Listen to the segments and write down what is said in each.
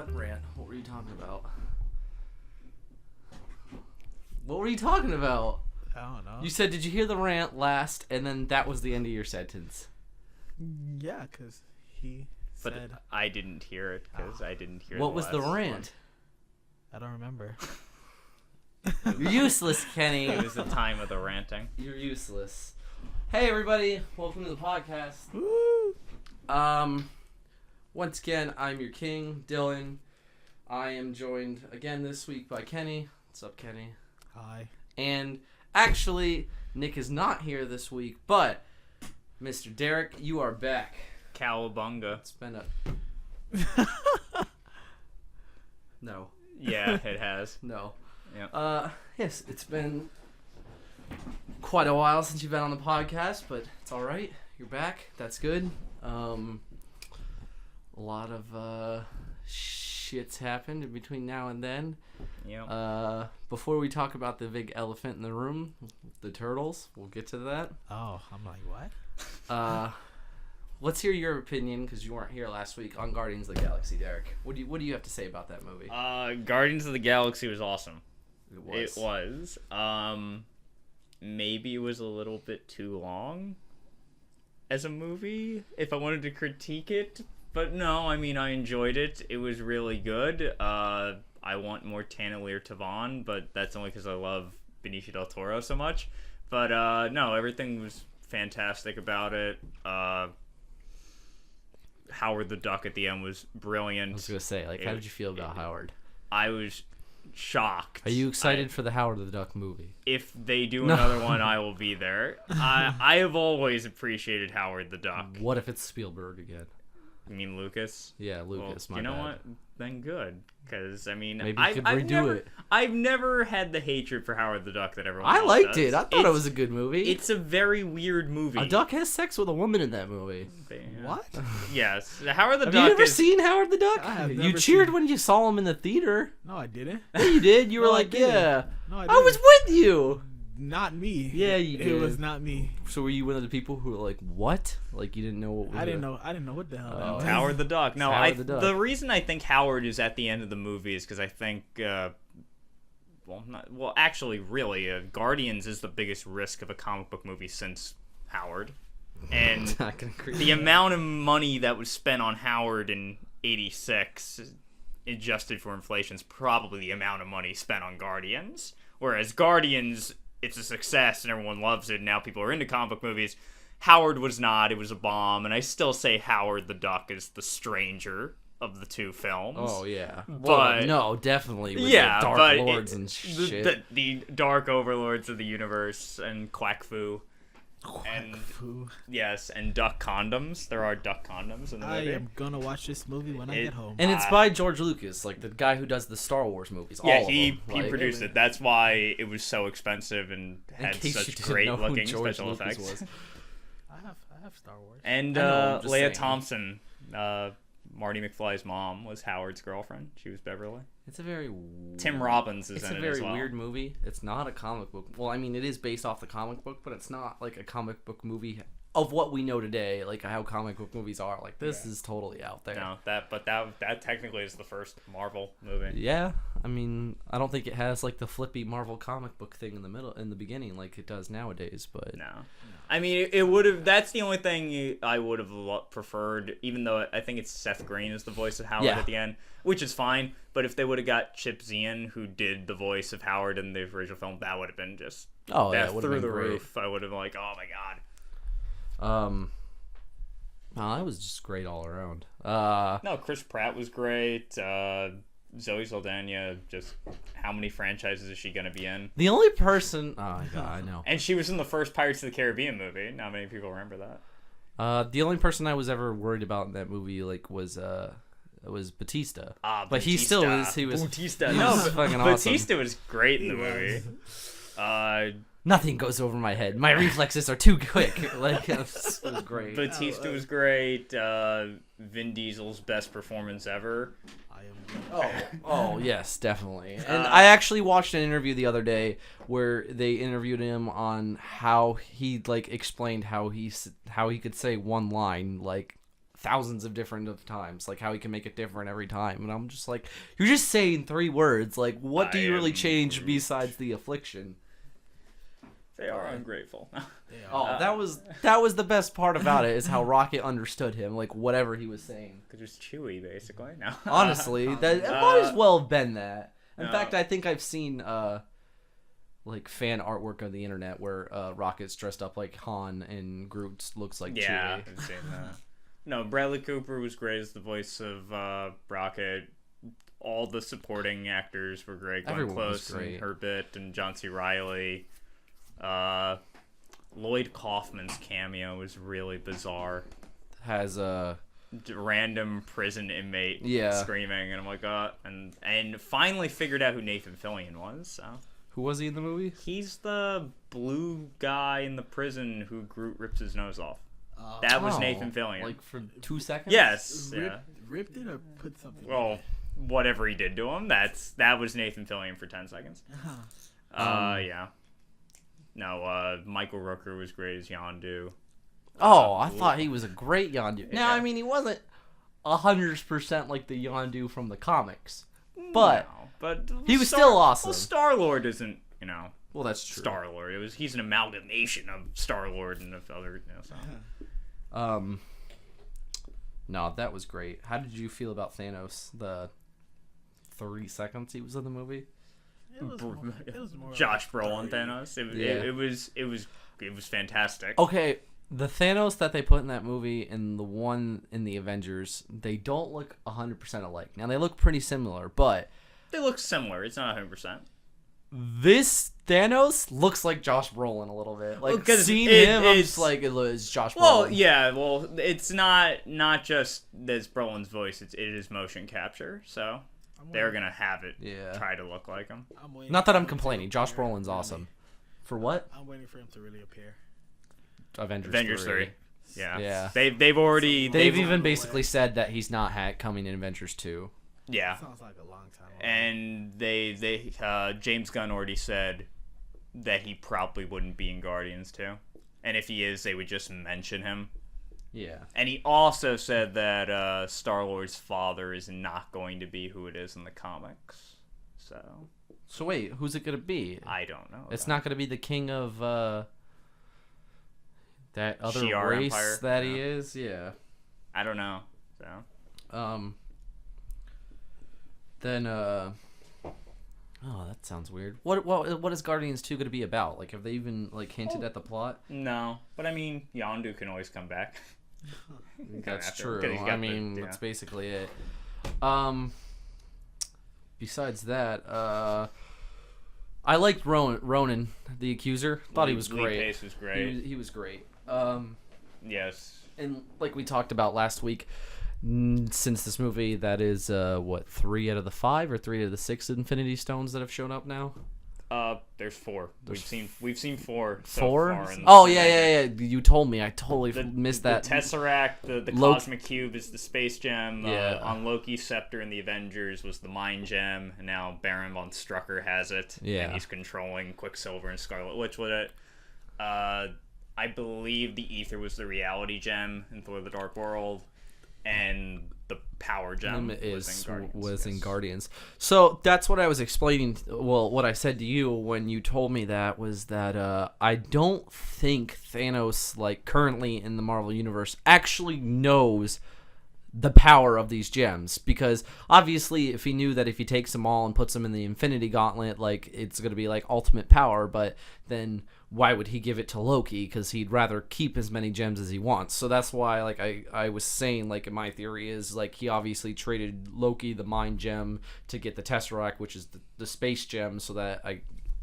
What rant? What were you talking about? What were you talking about? I don't know. You said, did you hear the rant last? And then that was the end of your sentence. Yeah, because he said... But I didn't hear it because I didn't hear What was the rant? I don't remember. You're useless, Kenny. It was the time of the ranting. You're useless. Hey, everybody. Welcome to the podcast. Woo! Once again, I'm your king, Dylan. I am joined again this week by Kenny. What's up, Kenny? Hi. And actually, Nick is not here this week, but Mr. Derek, you are back. Cowabunga. It's been a... No. Yeah, it has. No. Yeah. Yes, it's been quite a while since you've been on the podcast, but it's all right. You're back. That's good. A lot of shit's happened in between now and then. Yeah. Before we talk about the big elephant in the room, the turtles, we'll get to that. Oh, I'm like, what? Let's hear your opinion, because you weren't here last week, on Guardians of the Galaxy, Derek. What do you have to say about that movie? Guardians of the Galaxy was awesome. It was. Maybe it was a little bit too long as a movie if I wanted to critique it. But no, I mean, I enjoyed it. It was really good. I want more Tannelir Tavon, but that's only because I love Benicio del Toro so much. But no, everything was fantastic about it. Howard the Duck at the end was brilliant. I was going to say, how did you feel about Howard? I was shocked. Are you excited for the Howard the Duck movie? If they do another one, I will be there. I have always appreciated Howard the Duck. What if it's Spielberg again? You mean Lucas? Yeah, Lucas. Well, you know what? Then good, because I mean, maybe you could redo it. I've never had the hatred for Howard the Duck that everyone I else liked does. it. I thought it was a good movie. It's a very weird movie. A duck has sex with a woman in that movie. What? Yes, Howard the Duck. Have you ever seen Howard the Duck? I have You never cheered seen- when you saw him in the theater. No, I didn't. Yeah, you did. You were No, I like, didn't. yeah. No, I I was with you. Not me. Yeah, you did. It was not me. So were you one of the people who were like, what? Like you didn't know what was I didn't know what the hell that was. Howard the Duck. No, Howard the Duck. The reason I think Howard is at the end of the movie is because I think, actually, really, Guardians is the biggest risk of a comic book movie since Howard, and Not gonna agree the with amount of money that was spent on Howard in '86, adjusted for inflation, is probably the amount of money spent on Guardians. Whereas Guardians, it's a success and everyone loves it, and now people are into comic book movies. Howard was not. It was a bomb, and I still say Howard the Duck is the stranger of the two films. Oh yeah, But no, definitely. With yeah, the Dark but Lords and shit. the Dark Overlords of the universe and Quack Fu. And Foo. yes, and duck condoms. There are duck condoms in the I movie. am gonna watch this movie when I get home. And it's by George Lucas, like the guy who does the Star Wars movies. Yeah, all of he them. Like, produced it. That's why it was so expensive and in had case you such didn't great know who looking George special Lucas effects. was. I have Star Wars. And I know, I'm just Leah saying. Thompson, Marty McFly's mom, was Howard's girlfriend. She was Beverly. It's a very Tim Robbins is It's in a it very as well. weird movie. It's not a comic book. Well, I mean, it is based off the comic book, but it's not like a comic book movie of what we know today, like how comic book movies are. Like this is totally out there. No, that technically is the first Marvel movie. Yeah, I mean, I don't think it has like the flippy Marvel comic book thing in the beginning like it does nowadays. But No. I mean, it would have. That's the only thing I would have preferred. Even though I think it's Seth Green is the voice of Howard Yeah. at the end, which is fine. But if they would have got Chip Zien, who did the voice of Howard in the original film, that would have been just oh yeah, it would have through been the great. roof. I would have been like, oh my god. No, that was just great all around. No, Chris Pratt was great. Zoe Saldana, just how many franchises is she gonna be in? The only person, oh my god, I know. And she was in the first Pirates of the Caribbean movie. Not many people remember that. The only person I was ever worried about in that movie like was Batista. But he still is. He was. Batista. He No, was fucking awesome. Batista was great in the movie. Nothing goes over my head. My reflexes are too quick. Like it was great. Batista was great. Vin Diesel's best performance ever. Oh yes, definitely. And I actually watched an interview the other day where they interviewed him on how he like explained how he could say one line like thousands of different of times, like how he can make it different every time. And I'm just like, you're just saying 3 words. Like, what do you really change Groot. besides the affliction? They are ungrateful. Oh, that was the best part about it, is how Rocket understood him, like whatever he was saying. Because it's Chewie, basically. No. Honestly, that it might as well have been that. In No. fact, I think I've seen like fan artwork on the internet where Rocket's dressed up like Han and Groot looks like Yeah, Chewie. I've seen that. No, Bradley Cooper was great as the voice of Rocket. All the supporting actors were great. Glenn Everyone was Close great. and Herbert and John C. Reilly. Lloyd Kaufman's cameo was really bizarre. Has Random prison inmate Yeah. screaming, and I'm like, and finally figured out who Nathan Fillion was. So who was he in the movie? he's the blue guy in the prison who Groot rips his nose off. That was Oh, Nathan Fillion. Like for 2 seconds? Yes, yeah. Ripped it or put something. Well, whatever he did to him, that was Nathan Fillion for 10 seconds. Yeah. No, Michael Rooker was great as Yondu. Oh, I thought he was a great Yondu. Now, Yeah. I mean, he wasn't 100% like the Yondu from the comics, but No, but he was still awesome. Well, Star-Lord isn't, well, that's true. Star-Lord. He's an amalgamation of Star-Lord and of other, so. No, that was great. How did you feel about Thanos? The 3 seconds he was in the movie. It was more Josh like Brolin 30. Thanos. Yeah. It was fantastic. Okay, the Thanos that they put in that movie and the one in the Avengers, they don't look 100% alike. Now they look pretty similar, but They look similar. It's not 100%. this Thanos looks like Josh Brolin a little bit. Like, Well, 'cause seeing it him, I'm is- just like, it's Josh Brolin. Well, yeah. Well, it's not just this Brolin's voice. It is motion capture. So they're gonna have it Yeah. try to look like him. I'm waiting Not that for I'm him to complaining. Josh appear, Brolin's really. awesome. For what? I'm waiting for him to really appear. Avengers 3. Yeah. Yeah. They've already They've Long even way. basically said that he's not coming in Avengers 2. yeah. Sounds like a long time. Away. And they James Gunn already said that he probably wouldn't be in Guardians 2. And if he is, they would just mention him. Yeah. And he also said that Star-Lord's father is not going to be who it is in the comics. So, wait, who's it going to be? I don't know. It's not going to be the king of that other Shi'ar race Empire? that he No. is? Yeah. I don't know. So, Then oh, that sounds weird. What is Guardians 2 going to be about? Like, have they even like hinted at the plot? no. But I mean, Yondu can always come back. That's have to, true. 'cause he's got I mean, the- that's basically it. Besides that, I liked Ronan, the accuser. Thought he was Lee great. Pace was great. He was great. Yes. And like we talked about last week, since this movie, that is 3 out of the 5 or 3 out of the 6 Infinity Stones that have shown up now. There's 4. We've seen 4 so 4? far in Oh the yeah. You told me. I totally missed that. The Tesseract, the Loki- Cosmic Cube is the Space Gem. Yeah. On Loki's scepter in the Avengers was the Mind Gem, and now Baron von Strucker has it. Yeah. And he's controlling Quicksilver and Scarlet Witch with it. I believe the Ether was the Reality Gem in Thor: The Dark World, and the Power Gem was in Yes. Guardians. So that's what I was explaining. Well, what I said to you when you told me that was that I don't think Thanos, like currently in the Marvel Universe, actually knows the power of these gems, because obviously if he knew that if he takes them all and puts them in the Infinity Gauntlet, like it's going to be like ultimate power, but then why would he give it to Loki? Because he'd rather keep as many gems as he wants. So that's why, like I was saying, like my theory is like he obviously traded Loki the Mind Gem to get the Tesseract, which is the Space Gem, so that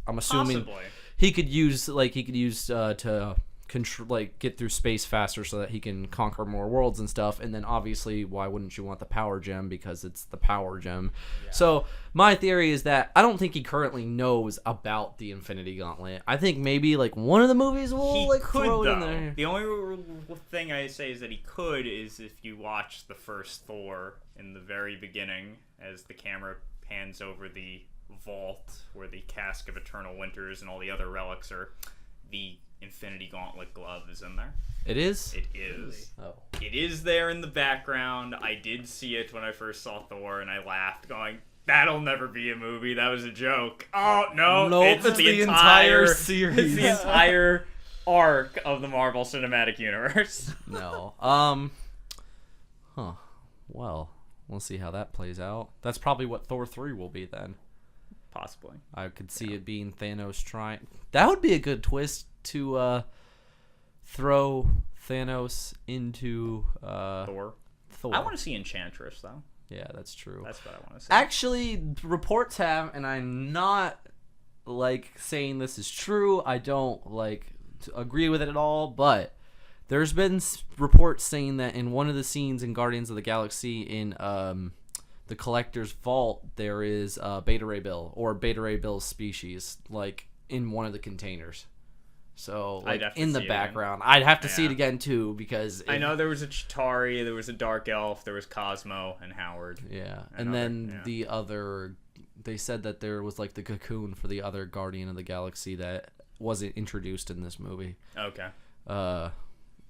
I'm assuming Possibly. he could use to control, like get through space faster so that he can conquer more worlds and stuff. And then obviously, why wouldn't you want the Power Gem? Because it's the Power Gem. Yeah. So my theory is that I don't think he currently knows about the Infinity Gauntlet. I think maybe like one of the movies will He like could, throw it in though. there. The only thing I say is that he could is if you watch the first Thor in the very beginning, as the camera pans over the vault where the Cask of Eternal Winters and all the other relics are. the Infinity Gauntlet glove is in there. It is? It is. Oh. It is there in the background. I did see it when I first saw Thor, and I laughed, going, "That'll never be a movie. That was a joke." Oh no! Nope, it's the entire series. It's the entire arc of the Marvel Cinematic Universe. No. Huh. Well, we'll see how that plays out. That's probably what Thor 3 will be then. Possibly. I could see it being Thanos trying. That would be a good twist to throw Thanos into Thor. I want to see Enchantress though. Yeah, that's true. That's what I want to see. Actually, reports have, and I'm not like saying this is true. I don't like agree with it at all, but there's been reports saying that in one of the scenes in Guardians of the Galaxy in the Collector's Vault, there is Beta Ray Bill or Beta Ray Bill's species, like in one of the containers. So, like in the background, I'd have to see it again too because I know there was a Chitauri, there was a Dark Elf, there was Cosmo and Howard. Yeah, and then the other, they said that there was like the cocoon for the other Guardian of the Galaxy that wasn't introduced in this movie. Okay. I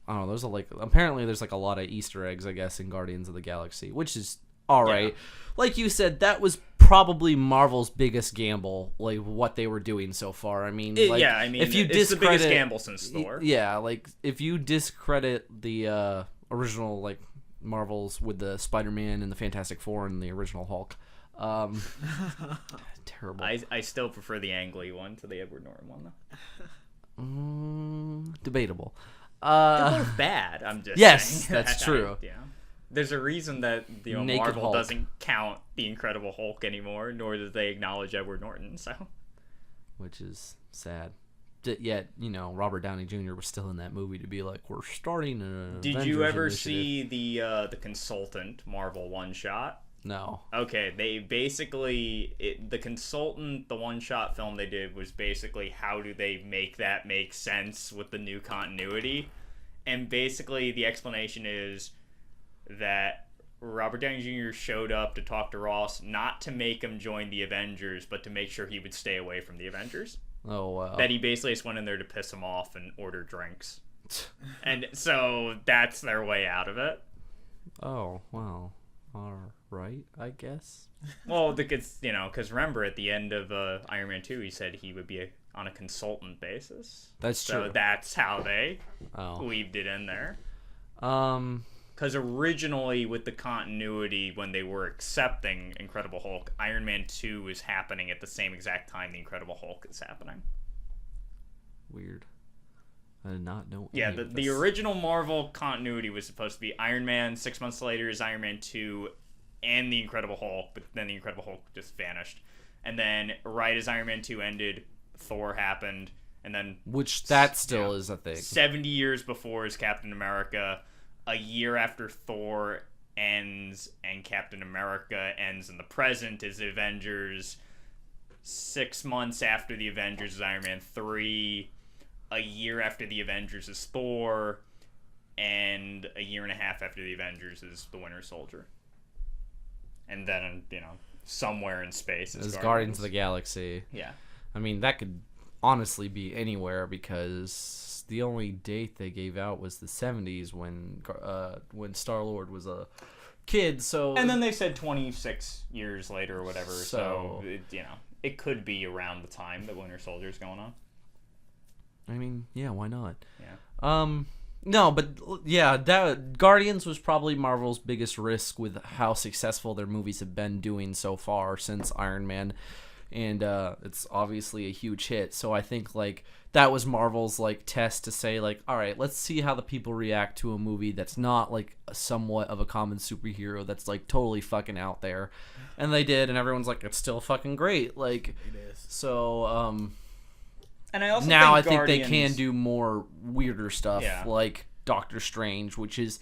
don't know. There's apparently there's like a lot of Easter eggs, I guess, in Guardians of the Galaxy, which is all right. Yeah. Like you said, that was probably Marvel's biggest gamble, like what they were doing so far. I mean, if you it's the biggest gamble since Thor. Yeah, like if you discredit the original like Marvels with the Spider-Man and the Fantastic Four and the original Hulk, terrible. I still prefer the Ang Lee one to the Edward Norton one though. Debatable. They're both bad. I'm just yes, saying. That's true. Yeah. There's a reason that Marvel Hulk doesn't count the Incredible Hulk anymore, nor does they acknowledge Edward Norton. So, which is sad. Yet Robert Downey Jr. was still in that movie to be like, we're starting an Did Avengers you ever initiative. see the Consultant Marvel one shot? No. Okay, they basically the Consultant, the one shot film they did was basically how do they make that make sense with the new continuity, and basically the explanation is that Robert Downey Jr. showed up to talk to Ross not to make him join the Avengers, but to make sure he would stay away from the Avengers. Oh, wow. That he basically just went in there to piss him off and order drinks. And so that's their way out of it. Oh, well. All right, I guess. Well, because remember at the end of Iron Man 2, he said he would be on a consultant basis. That's true. So that's how they weaved it in there. Because originally, with the continuity, when they were accepting Incredible Hulk, Iron Man 2 is happening at the same exact time the Incredible Hulk is happening. Weird. I did not know. Yeah, the original Marvel continuity was supposed to be Iron Man, 6 months later is Iron Man 2, and the Incredible Hulk, but then the Incredible Hulk just vanished. And then, right as Iron Man 2 ended, Thor happened, and then... Which that still is a thing. 70 years before is Captain America. A year after Thor ends and Captain America ends in the present is the Avengers. 6 months after the Avengers is Iron Man 3. A year after the Avengers is Thor. And a year and a half after the Avengers is the Winter Soldier. And then, somewhere in space is Guardians of the Galaxy. Yeah. I mean, that could honestly be anywhere because the only date they gave out was the 70s when Star-Lord was a kid. So and then they said 26 years later or whatever. So it could be around the time that Winter Soldier's going on. I mean, yeah, why not? Yeah. No, but yeah, that Guardians was probably Marvel's biggest risk with how successful their movies have been doing so far since Iron Man. And it's obviously a huge hit. So I think like that was Marvel's like test to say like, all right, let's see how the people react to a movie that's not like somewhat of a common superhero that's like totally fucking out there. And they did, and everyone's like, it's still fucking great. Like, It is. So and I also now think I think they can do more weirder stuff like Doctor Strange, which is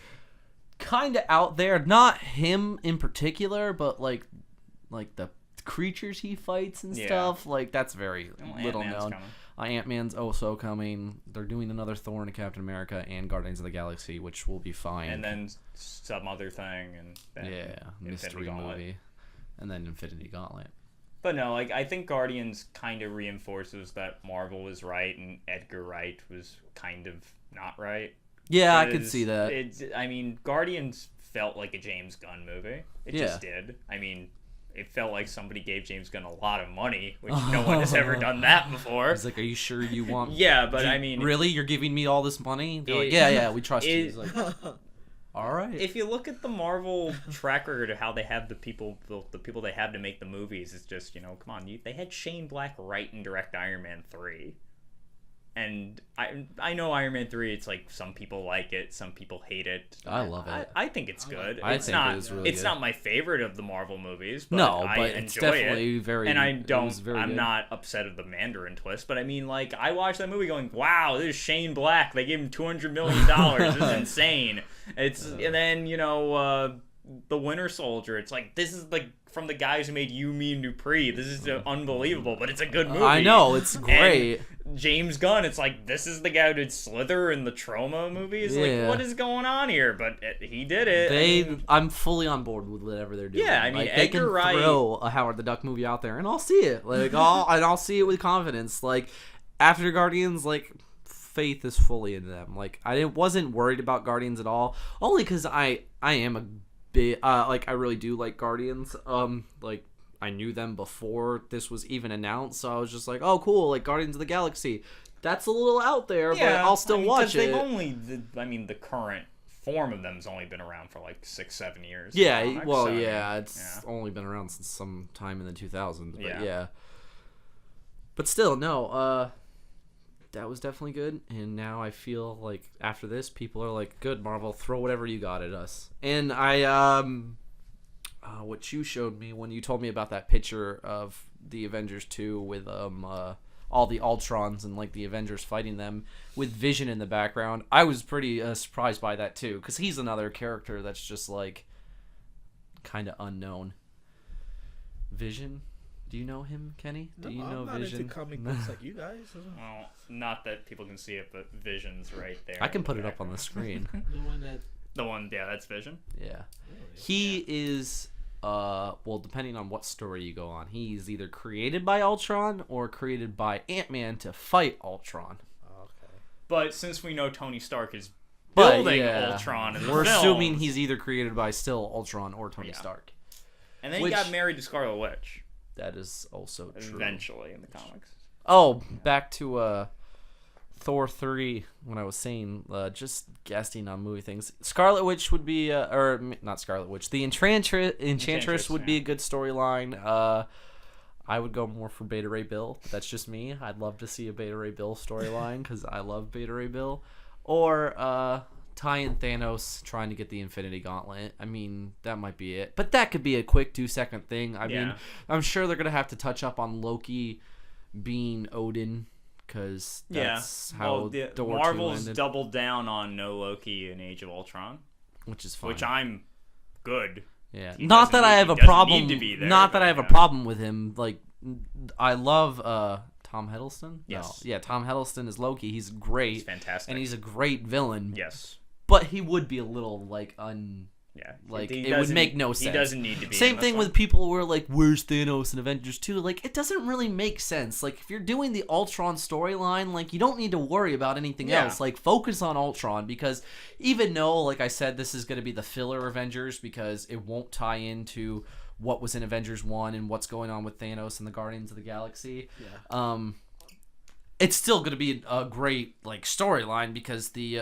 kind of out there. Not him in particular, but like the creatures he fights and stuff, like that's very little known. Ant-Man's also coming. They're doing another Thor and Captain America and Guardians of the Galaxy, which will be fine. And then some other thing, and then mystery movie, and then Infinity Gauntlet. But no, like I think Guardians kind of reinforces that Marvel was right and Edgar Wright was kind of not right. Yeah, I could see that. I mean, Guardians felt like a James Gunn movie. It just did. I mean, it felt like somebody gave James Gunn a lot of money, which no one has ever done that before. He's like, "Are you sure you want?" Yeah, but I mean, really, you're giving me all this money? They're like, yeah, we trust you. He's like, all right. If you look at the Marvel track record of how they have the people they have to make the movies, it's just, come on, they had Shane Black write and direct Iron Man 3. And I know Iron Man 3, it's like some people like it, some people hate it. I love it. I think it's good. It's not my favorite of the Marvel movies, but no, I but enjoy it's definitely it. Very, and I'm good. not upset of the Mandarin twist, but I mean, like, I watched that movie going, wow, this is Shane Black. They gave him $200 million. This is insane. And then, the Winter Soldier, it's like, this is like from the guys who made You, Me, and Dupree. This is unbelievable, but it's a good movie. I know, it's great. And James Gunn, it's like, this is the guy who did Slither and the Trauma movies. Like, what is going on here? But he did it. I'm fully on board with whatever they're doing. Yeah, I mean, like, they can Wright, throw a Howard the Duck movie out there, and I'll see it. Like, I'll see it with confidence. Like, after Guardians, like, faith is fully in them. Like, I wasn't worried about Guardians at all, only because I am a bit like, I really do like Guardians. Like, I knew them before this was even announced, so I was just like, oh cool, like Guardians of the Galaxy. That's a little out there, but I'll still watch it. The current form of them's only been around for like 6-7 years. Yeah, it's only been around since some time in the 2000s. But yeah. But still, no, that was definitely good, and now I feel like after this, people are like, good, Marvel, throw whatever you got at us. And I, what you showed me when you told me about that picture of the Avengers 2 with all the Ultrons and like the Avengers fighting them with Vision in the background, I was pretty surprised by that too, because he's another character that's just like kind of unknown. Vision? Do you know him, Kenny? Do you know I'm not Vision? into comic books like you guys. Well, not that people can see it, but Vision's right there. I can put it up on the screen. That's Vision. Yeah. He is, well, depending on what story you go on, he's either created by Ultron or created by Ant-Man to fight Ultron. Okay. But since we know Tony Stark is building Ultron in the we're films, assuming he's either created by still Ultron or Tony Stark. And then he got married to Scarlet Witch. That is also true. Eventually in the comics. Oh, back to Thor 3 when I was saying, just guessing on movie things. Scarlet Witch would be, or not Scarlet Witch, the Enchantress would be a good storyline. I would go more for Beta Ray Bill. That's just me. I'd love to see a Beta Ray Bill storyline because I love Beta Ray Bill. Or tie in Thanos trying to get the Infinity Gauntlet. I mean, that might be it. But that could be a quick 2-second thing. I mean, I'm sure they're going to have to touch up on Loki being Odin, because that's how Thor Marvel's doubled down on no Loki in Age of Ultron, which is fine. Which I'm good. Yeah, not that I have a problem. Not that I have a problem with him. Like, I love Tom Hiddleston. Yes. No. Yeah, Tom Hiddleston is Loki. He's great. He's fantastic, and he's a great villain. Yes, but he would be a little like like it would make no sense. He doesn't need to be. Same thing with people who are like, "Where's Thanos in Avengers 2?" Like, it doesn't really make sense. Like, if you're doing the Ultron storyline, like, you don't need to worry about anything else. Like, focus on Ultron, because even though, like I said, this is going to be the filler Avengers because it won't tie into what was in Avengers 1 and what's going on with Thanos and the Guardians of the Galaxy. Yeah. It's still going to be a great like storyline because the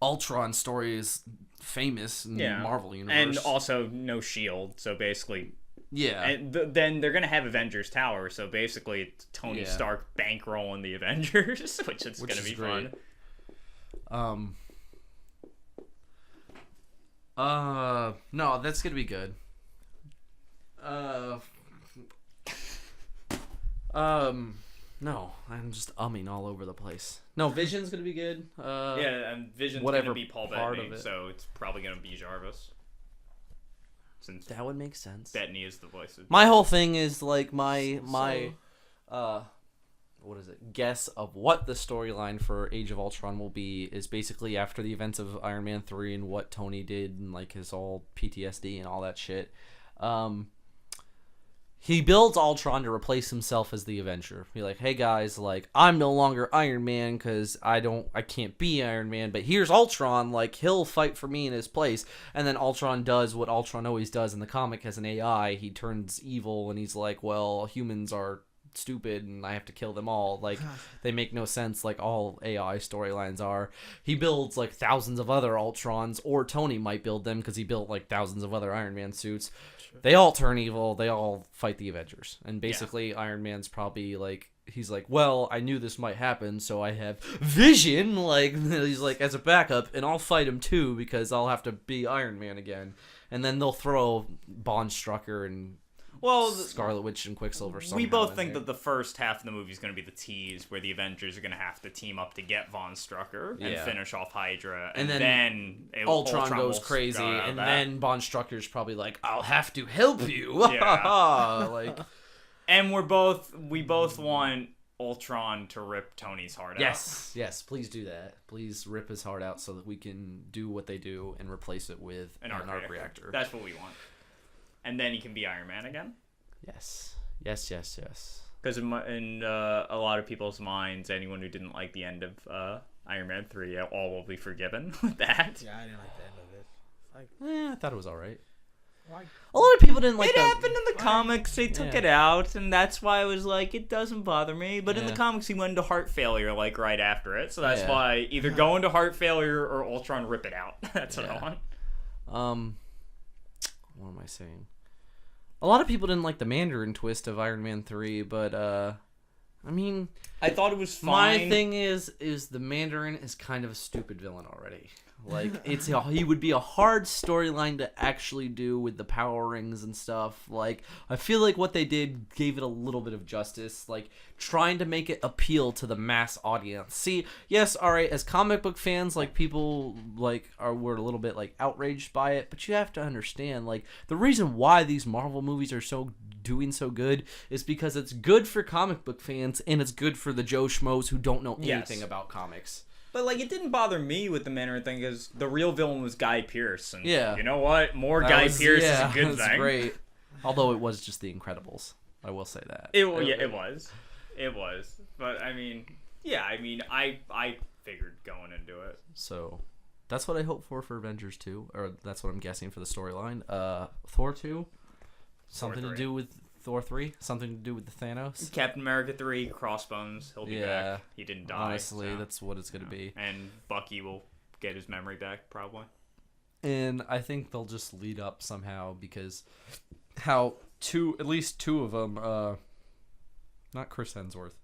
Ultron story is famous in the Marvel universe, and also no shield. So basically, and then they're gonna have Avengers Tower. So basically, it's Tony Stark bankrolling the Avengers, which is gonna be great. Fun. No, that's gonna be good. No, I'm just umming all over the place. No, Vision's gonna be good. And Vision's gonna be Paul Bettany, so it's probably gonna be Jarvis. Since that would make sense. Bettany is the voice of my whole thing is like my what is it? Guess of what the storyline for Age of Ultron will be is basically after the events of Iron Man 3 and what Tony did and like his whole PTSD and all that shit. he builds Ultron to replace himself as the Avenger. Be like, hey guys, like I'm no longer Iron Man because I can't be Iron Man, but here's Ultron, like he'll fight for me in his place. And then Ultron does what Ultron always does in the comic as an AI. He turns evil and he's like, well, humans are stupid and I have to kill them all. Like they make no sense, like all AI storylines are. He builds like thousands of other Ultrons, or Tony might build them because he built like thousands of other Iron Man suits. They all turn evil. They all fight the Avengers. And basically, Iron Man's probably like, he's like, well, I knew this might happen, so I have Vision, like, he's like, as a backup, and I'll fight him too, because I'll have to be Iron Man again. And then they'll throw Bond Strucker and Scarlet Witch and Quicksilver somehow. We both think that the first half of the movie is going to be the tease where the Avengers are going to have to team up to get Von Strucker and finish off Hydra, and then Ultron goes crazy, and then Von Strucker's probably like, "I'll have to help you." Like, and we both want Ultron to rip Tony's heart out. Yes, please do that. Please rip his heart out so that we can do what they do and replace it with an arc reactor. That's what we want. And then he can be Iron Man again? Yes. Because in a lot of people's minds, anyone who didn't like the end of Iron Man 3, all will be forgiven with that. Yeah, I didn't like the end of it. I thought it was alright. Like, a lot of people didn't like it. It happened in the comics. They took it out, and that's why I was like, it doesn't bother me. But in the comics, he went into heart failure like right after it. So that's why either go into heart failure or Ultron rip it out. That's what I want. What am I saying? A lot of people didn't like the Mandarin twist of Iron Man 3, but I mean, I thought it was fine. My thing is the Mandarin is kind of a stupid villain already. Like he would be a hard storyline to actually do with the power rings and stuff. Like I feel like what they did gave it a little bit of justice, like trying to make it appeal to the mass audience. See, yes, all right, as comic book fans, like people like were a little bit like outraged by it, but you have to understand, like the reason why these Marvel movies are doing so good is because it's good for comic book fans and it's good for the Joe Schmoes who don't know anything about comics. But, like, it didn't bother me with the Mandarin thing because the real villain was Guy Pearce. And you know what? More Guy Pearce is a good thing. Great. Although it was just The Incredibles. I will say that. It was. It was. But, I mean, I figured going into it. So, that's what I hope for Avengers 2. Or that's what I'm guessing for the storyline. Thor 2. Something to do with Thor 3, something to do with the Thanos. Captain America 3, Crossbones, he'll be back. He didn't die. Honestly, that's what it's going to be. And Bucky will get his memory back, probably. And I think they'll just lead up somehow because at least two of them, not Chris Hemsworth.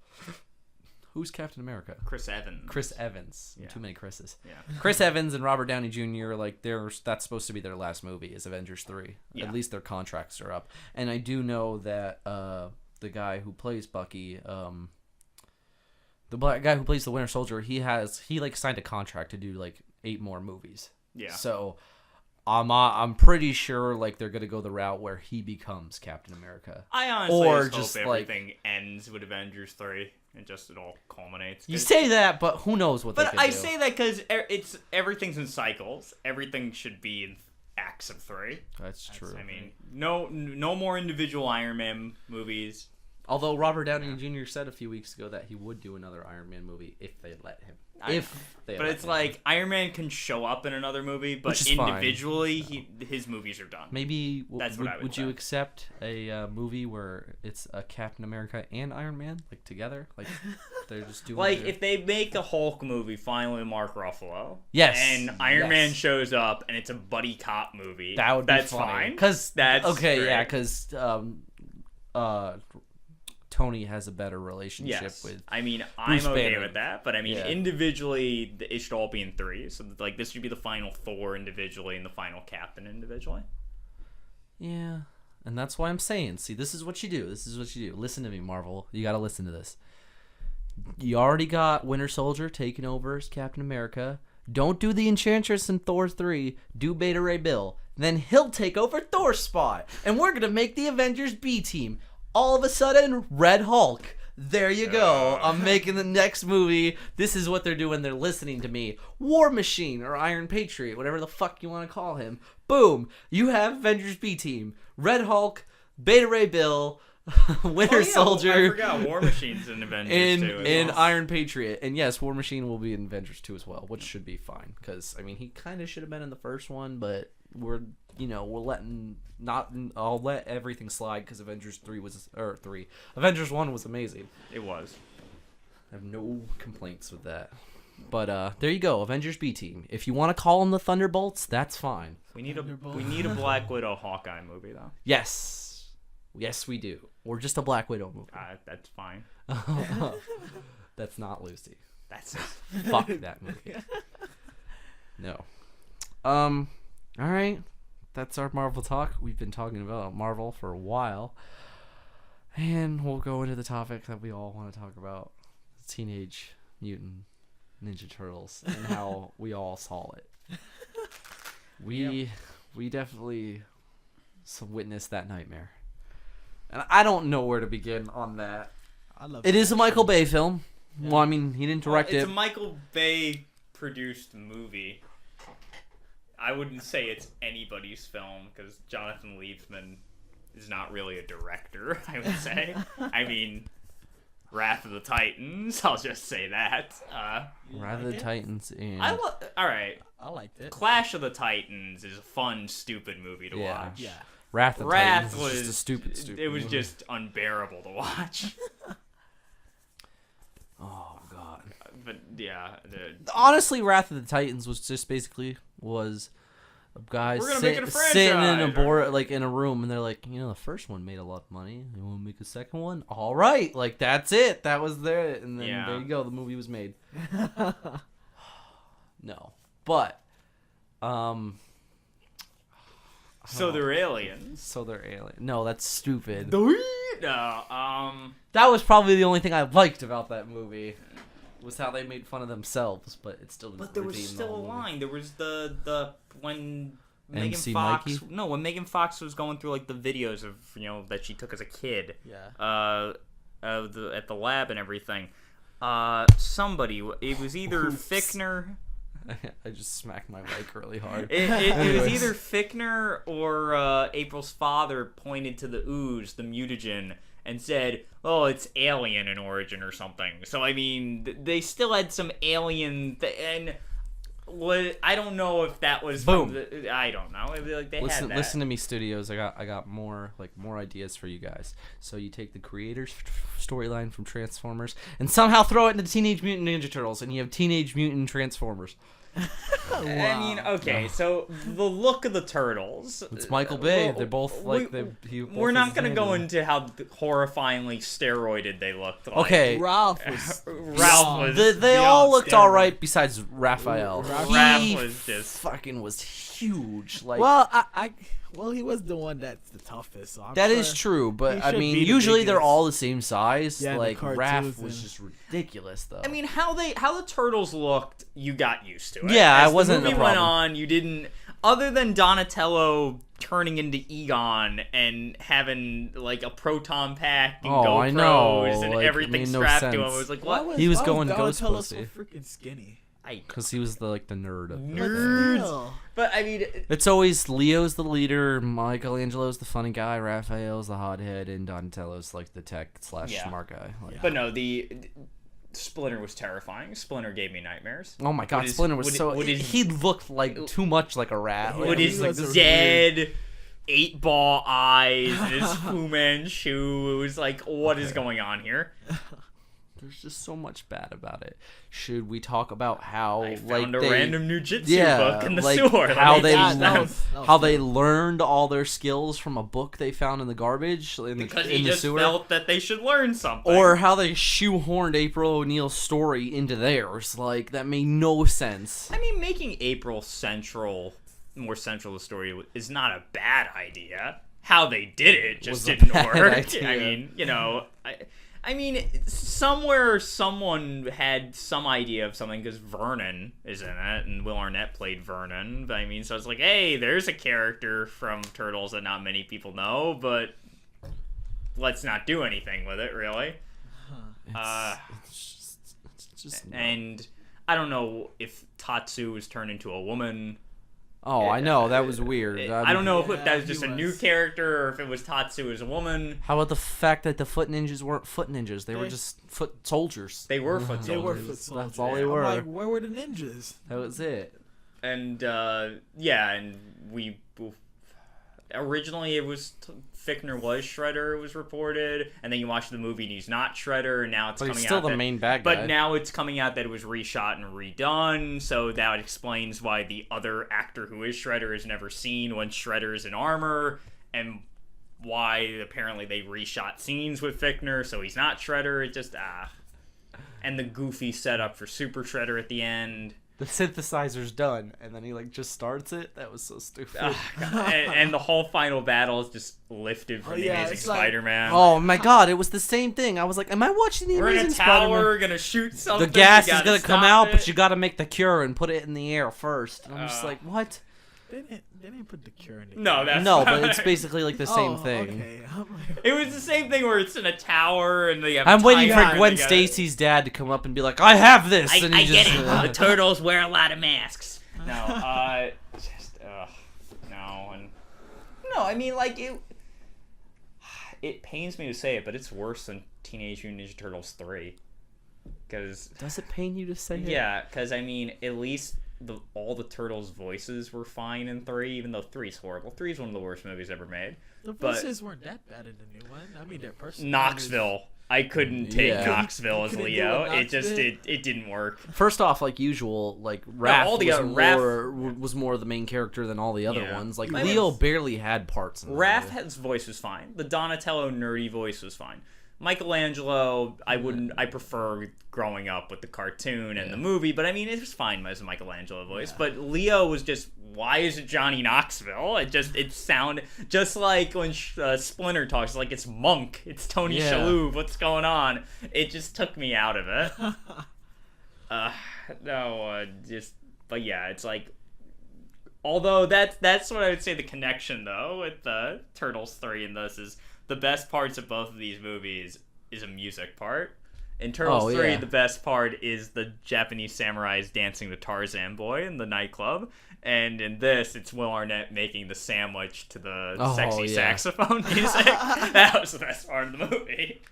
Who's Captain America? Chris Evans. Chris Evans. Yeah. Too many Chris's. Yeah. Chris Evans and Robert Downey Jr. like that's supposed to be their last movie is Avengers 3. Yeah. At least their contracts are up. And I do know that the guy who plays Bucky, the black guy who plays the Winter Soldier, he like signed a contract to do like 8 more movies. Yeah. So I'm pretty sure like they're gonna go the route where he becomes Captain America. I honestly just hope everything ends with Avengers 3 and just it all culminates. You say that, but who knows what they can do. But I say that because everything's in cycles. Everything should be in acts of 3. That's true. I mean, no more individual Iron Man movies. Although Robert Downey Jr. said a few weeks ago that he would do another Iron Man movie if they'd let him. But it's like Iron Man can show up in another movie, but individually, his movies are done. Maybe would you accept a movie where it's a Captain America and Iron Man like together, like they're just doing like if they make a Hulk movie finally with Mark Ruffalo, and Iron Man shows up and it's a buddy cop movie, that's fine because because Tony has a better relationship with. I mean, I'm okay with that, but I mean, individually, it should all be in 3. So, like, this should be the final Thor individually and the final Captain individually. Yeah, and that's why I'm saying, see, this is what you do. Listen to me, Marvel. You got to listen to this. You already got Winter Soldier taking over as Captain America. Don't do the Enchantress in Thor 3. Do Beta Ray Bill. Then he'll take over Thor's spot, and we're gonna make the Avengers B team. All of a sudden, Red Hulk. There you go. I'm making the next movie. This is what they're doing. They're listening to me. War Machine or Iron Patriot, whatever the fuck you want to call him. Boom. You have Avengers B Team. Red Hulk, Beta Ray Bill, Winter Soldier. I forgot War Machine's in Avengers too. And Iron Patriot. And yes, War Machine will be in Avengers 2 as well, which should be fine. Because, I mean, he kind of should have been in the first one, but we're letting... I'll let everything slide because Avengers 1 was amazing. It was. I have no complaints with that. But there you go, Avengers B Team. If you want to call them the Thunderbolts, that's fine. We need a Black Widow Hawkeye movie though. Yes, we do. Or just a Black Widow movie. That's fine. That's not Lucy. That's it. Fuck that movie. No. All right. That's our Marvel talk. We've been talking about Marvel for a while. And we'll go into the topic that we all want to talk about. Teenage Mutant Ninja Turtles and how we all saw it. We definitely witnessed that nightmare. And I don't know where to begin on that. It is a Michael Bay film. Yeah. Well, I mean, he didn't direct it. It's a Michael Bay produced movie. I wouldn't say it's anybody's film because Jonathan Liebsman is not really a director, I would say. I mean, Wrath of the Titans, I'll just say that. Wrath of the Titans and... Alright. I liked it. Clash of the Titans is a fun, stupid movie to watch. Yeah. Wrath of the Titans was just a stupid It was movie. just unbearable to watch. Oh, God. But, yeah. Honestly, Wrath of the Titans was just basically... a guy sitting in in a room, and they're like, the first one made a lot of money. You want to make a second one? All right, like that's it. That was there, and then there you go. The movie was made. No, but so they're aliens. No, that's stupid. No, that was probably the only thing I liked about that movie. Was how they made fun of themselves, but it still. But there was still a line. There was the when Megan MC Fox. Mikey? No, when Megan Fox was going through like the videos of that she took as a kid. Yeah. At the lab and everything. Somebody. It was either Fichtner. I just smacked my mic really hard. It was either Fichtner or April's father pointed to the ooze, the mutagen, and said, "Oh, it's alien in origin or something." So I mean, they still had some alien, and I don't know if that was. Boom. I don't know. Like they had that. Listen to me, studios. I got more ideas for you guys. So you take the creators' storyline from Transformers and somehow throw it into Teenage Mutant Ninja Turtles, and you have Teenage Mutant Transformers. Wow. I mean, okay, so the look of the turtles. It's Michael Bay. They're both like we're not going to go into how horrifyingly steroided they looked. Like. Okay, Ralph was. They all looked all right besides Raphael. Raph was just fucking was huge. Like, well, he was the one that's the toughest. So that is true, but I mean, usually they're all the same size. Yeah, like Raph was just ridiculous, though. I mean, how the turtles looked, you got used to it. Yeah, I As wasn't. The movie a went on, you didn't. Other than Donatello turning into Egon and having like a proton pack and GoPros I know. and like, everything no strapped sense. to him, it was like what? He was going Donatello ghost pussy. so freaking skinny. Because he was the nerd. Nerds. But I mean, it's always Leo's the leader, Michelangelo's the funny guy, Raphael's the hothead, and Donatello's like the tech / smart guy. Like, but no, the Splinter was terrifying. Splinter gave me nightmares. Oh my god, Splinter was he looked like too much like a rat. With his dead 8-ball eyes and his Fu Manchu. It was like, what is going on here? There's just so much bad about it. Should we talk about how I found a random ninjutsu book in the sewer? How they learned all their skills from a book they found in the garbage in the sewer? Felt that they should learn something. Or how they shoehorned April O'Neil's story into theirs. Like, that made no sense. I mean, making April more central to the story is not a bad idea. How they did it just didn't work. Idea. I mean, I mean, somewhere someone had some idea of something because Vernon is in it, and Will Arnett played Vernon. But I mean, so it's like, hey, there's a character from Turtles that not many people know, but let's not do anything with it, really. It's just and I don't know if Tatsu was turned into a woman. Oh, I know that was weird. I don't know if Yeah, that was he just a new was. character or if it was Tatsu as a woman. How about the fact that the foot ninjas weren't foot ninjas? They were They- just foot soldiers. They were foot They were soldiers. foot soldiers. That's all they I'm were. like, where were the ninjas? That was it. And and we originally it was Fichtner was Shredder, it was reported, and then you watch the movie and he's not Shredder, and now it's But coming he's still out the that, main bad guy. But now it's coming out that it was reshot and redone, so that explains why the other actor who is Shredder is never seen when Shredder is in armor, and why apparently they reshot scenes with Fichtner, so he's not Shredder. It just and the goofy setup for Super Shredder at the end. The synthesizer's done, and then he just starts it. That was so stupid. And the whole final battle is just lifted from the Amazing it's like- Spider-Man. Oh my god, it was the same thing. I was like, am I watching the We're in Amazing a tower, Spider-Man? gonna shoot something. The gas we is gotta gonna come stop out, it. but you gotta make the cure and put it in the air first. And I'm just like, what? They didn't put the cure in it. No, that's No, not but it's right. basically like the same thing. Okay. I'm like, It was the same thing where it's in a tower and they have. I'm waiting time for Gwen together. Stacy's dad to come up and be like, I have this! I, and I he get just, it. The turtles wear a lot of masks. No, no, and no. I mean, like it. It pains me to say it, but it's worse than Teenage Mutant Ninja Turtles 3. Because Does it pain you to say it? yeah, because I mean, at least all the turtles' voices were fine in 3, even though 3's horrible. 3's one of the worst movies ever made. the But- voices weren't that bad in the new one. I mean, their personalities. Knoxville. I couldn't take Yeah. Knoxville as Couldn't do Leo. a It just Knoxville? it didn't work. First off, like usual, like Raph, all the was, other- Raph- more, was more the main character than all the other Yeah. ones. Like I mean, Leo barely had parts in the movie. Raph's voice was fine. The Donatello nerdy voice was fine. Michelangelo, I prefer growing up with the cartoon and the movie, but I mean it was fine as a Michelangelo voice. Yeah. But Leo was just, why is it Johnny Knoxville? It sounded just like when Splinter talks, like it's Monk, it's Tony Yeah. Shalhoub. What's going on? It just took me out of it. But yeah, it's like. Although that's what I would say the connection though with the Turtles 3 and this is the best parts of both of these movies is a music part. In Turtles 3, yeah. the best part is the Japanese samurais dancing the Tarzan boy in the nightclub. And in this, it's Will Arnett making the sandwich to the sexy yeah. saxophone music. That was the best part of the movie.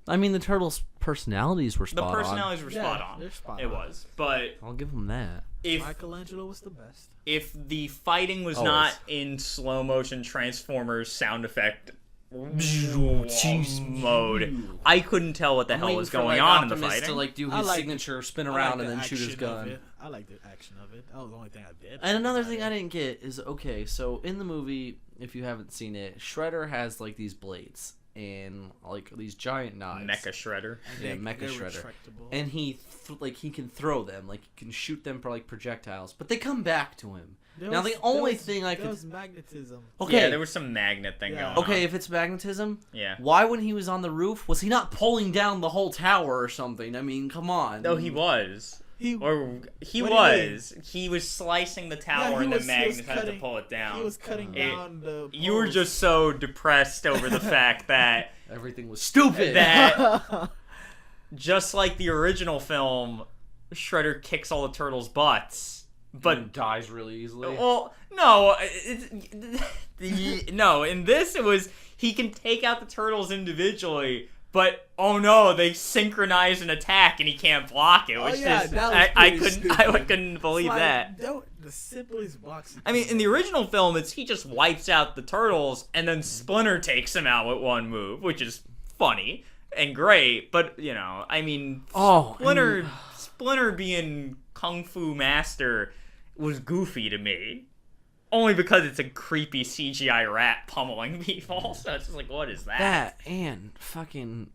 I mean, the turtles' personalities were The spot personalities were Yeah, spot on. they're spot It on. was. But on. I'll give them that. if Michelangelo was the best. if the fighting was Always. not in slow motion Transformers sound effect mode, I couldn't tell what the hell was going on in the fighting. To like do I his like- signature spin I around like and the then shoot his action of gun. it. I like the action of it. That was the only thing I did. And another thing I didn't get is, okay, so in the movie, if you haven't seen it, Shredder has like these blades and like these giant knives. Mecha Shredder. Yeah, Mecha they're Shredder. retractable. And he he can throw them, like he can shoot them for like projectiles, but they come back to him. Now the only thing I there could was magnetism. okay, Yeah, there was some magnet thing Yeah. going on. okay, if it's magnetism, Yeah. why when he was on the roof was he not pulling down the whole tower or something? I mean, come on. No, he was. He Or he What do you was. He was slicing the tower Yeah, he and was- the he was magnet had to cutting- pull it down. he was cutting down the. You were poles. just so depressed over the fact that Everything was stupid. that just like the original film, Shredder kicks all the turtles' butts. But dies really easily. well, no, no. In this, it was he can take out the turtles individually, but oh no, they synchronize an attack and he can't block it. Oh, Which yeah, is that was I pretty couldn't stupid. couldn't believe Like, that. The simplest boxing. I mean, in the original film, it's he just wipes out the turtles and then Splinter takes him out with one move, which is funny and great. But you know, I mean, Oh, Splinter being Kung Fu master was goofy to me. Only because it's a creepy CGI rat pummeling people. So it's just like, what is that? That and fucking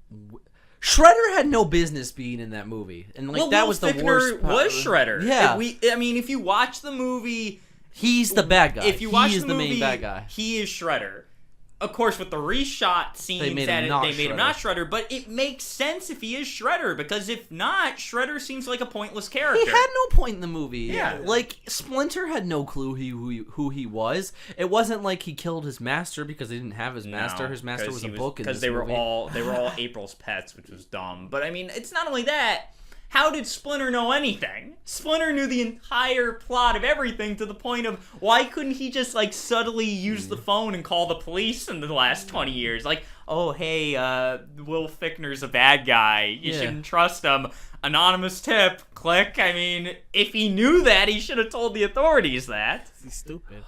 Shredder had no business being in that movie, and like Well, that Will was the Fichtner worst. was Shredder. Yeah, I mean, if you watch the movie, he's the bad guy. if you watch he is the, the movie, main bad guy. he is Shredder. Of course, with the reshot scenes, They made that him not they made him Shredder. not Shredder, but it makes sense if he is Shredder, because if not, Shredder seems like a pointless character. He had no point in the movie. Yeah. Like Splinter had no clue who he was. It wasn't like he killed his master because he didn't have his master. No, His master 'cause was he a book in because this they were movie. all April's pets, which was dumb. But I mean, it's not only that. how did Splinter know anything? Splinter knew the entire plot of everything to the point of why couldn't he just like subtly use the phone and call the police in the last 20 years? Like, oh hey, Will Fichtner's a bad guy. You shouldn't trust him. Anonymous tip. Click. I mean, if he knew that, he should have told the authorities that. He's stupid.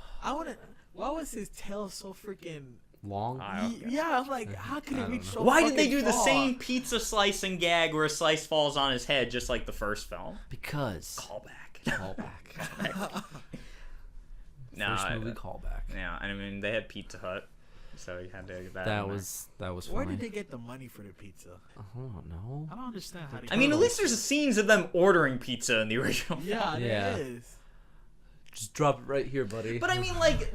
Why was his tail so freaking long? Yeah, I'm like, how could it reach so Why did they do far? the same pizza slicing gag where a slice falls on his head just like the first film? Because Callback. First movie callback. Yeah, I mean they had Pizza Hut, so you had to get that. That was funny. Where did they get the money for the pizza? I don't know. I don't understand how. I mean, at least there's scenes of them ordering pizza in the original. Yeah, there is. Just drop it right here, buddy. But I mean, like,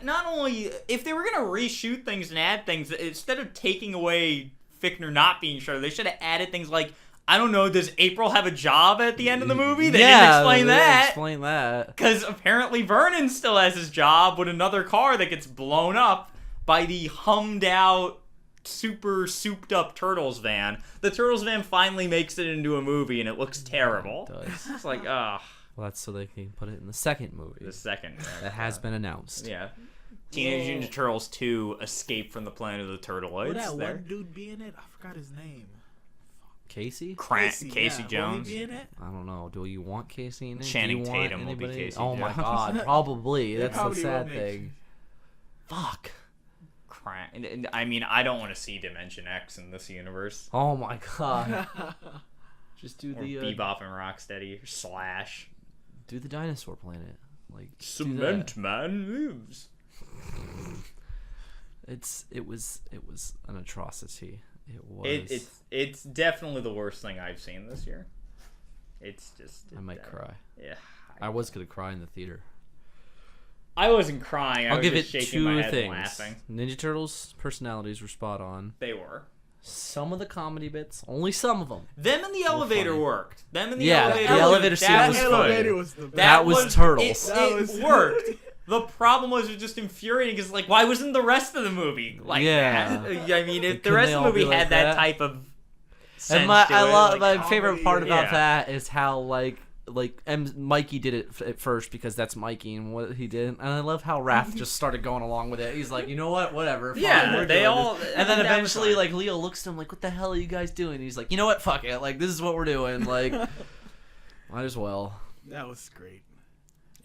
not only if they were gonna reshoot things and add things, instead of taking away Fichtner not being sure, they should have added things like, I don't know, does April have a job at the end of the movie? They didn't explain that. Explain that. Because apparently Vernon still has his job with another car that gets blown up by the hummed out, super souped up Turtles van. The Turtles van finally makes it into a movie and it looks terrible. It does. It's like, ugh. Well, that's so they can put it in the second movie. The second. That has been announced. Yeah. Teenage Mutant Ninja Turtles 2 Escape from the Planet of the Turtleoids. Would that there. one dude be in it? I forgot his name. Casey? Casey Jones. Will he be in it? I don't know. Do you want Casey in it? Channing Do you want Tatum will be anybody? Casey Oh my Jones. god, probably. That's the probably sad will make- thing. Fuck. I mean, I don't want to see Dimension X in this universe. Oh my god. Just do Or the Bebop and Rocksteady. Slash. do the dinosaur planet. Like Cement Man lives. It was an atrocity. It was. It's definitely the worst thing I've seen this year. It's just. I might cry. Yeah. I was gonna cry in the theater. I wasn't crying. I I'll was give it just shaking my two head things. laughing. Ninja Turtles personalities were spot on. They were. Some of the comedy bits, only some of them. Them in the elevator funny. worked. Them in the Yeah, elevator. the elevator scene that was was funny. good. Elevator was the best. That was Turtles. It worked. The problem was it was just infuriating because, like, why wasn't the rest of the movie like Yeah. that? I mean, if the Couldn't rest they of the all be movie like had that that? type of sense And to I it, love like, my favorite part about yeah. that is how Mikey did it at first because that's Mikey and what he did, and I love how Raph just started going along with it. He's like, you know what, whatever. Fine, Yeah, we're they doing all- this. And then that was eventually, fine. like Leo looks at him like, what the hell are you guys doing? And he's like, you know what, fuck it, like this is what we're doing. Like, might as well. That was great.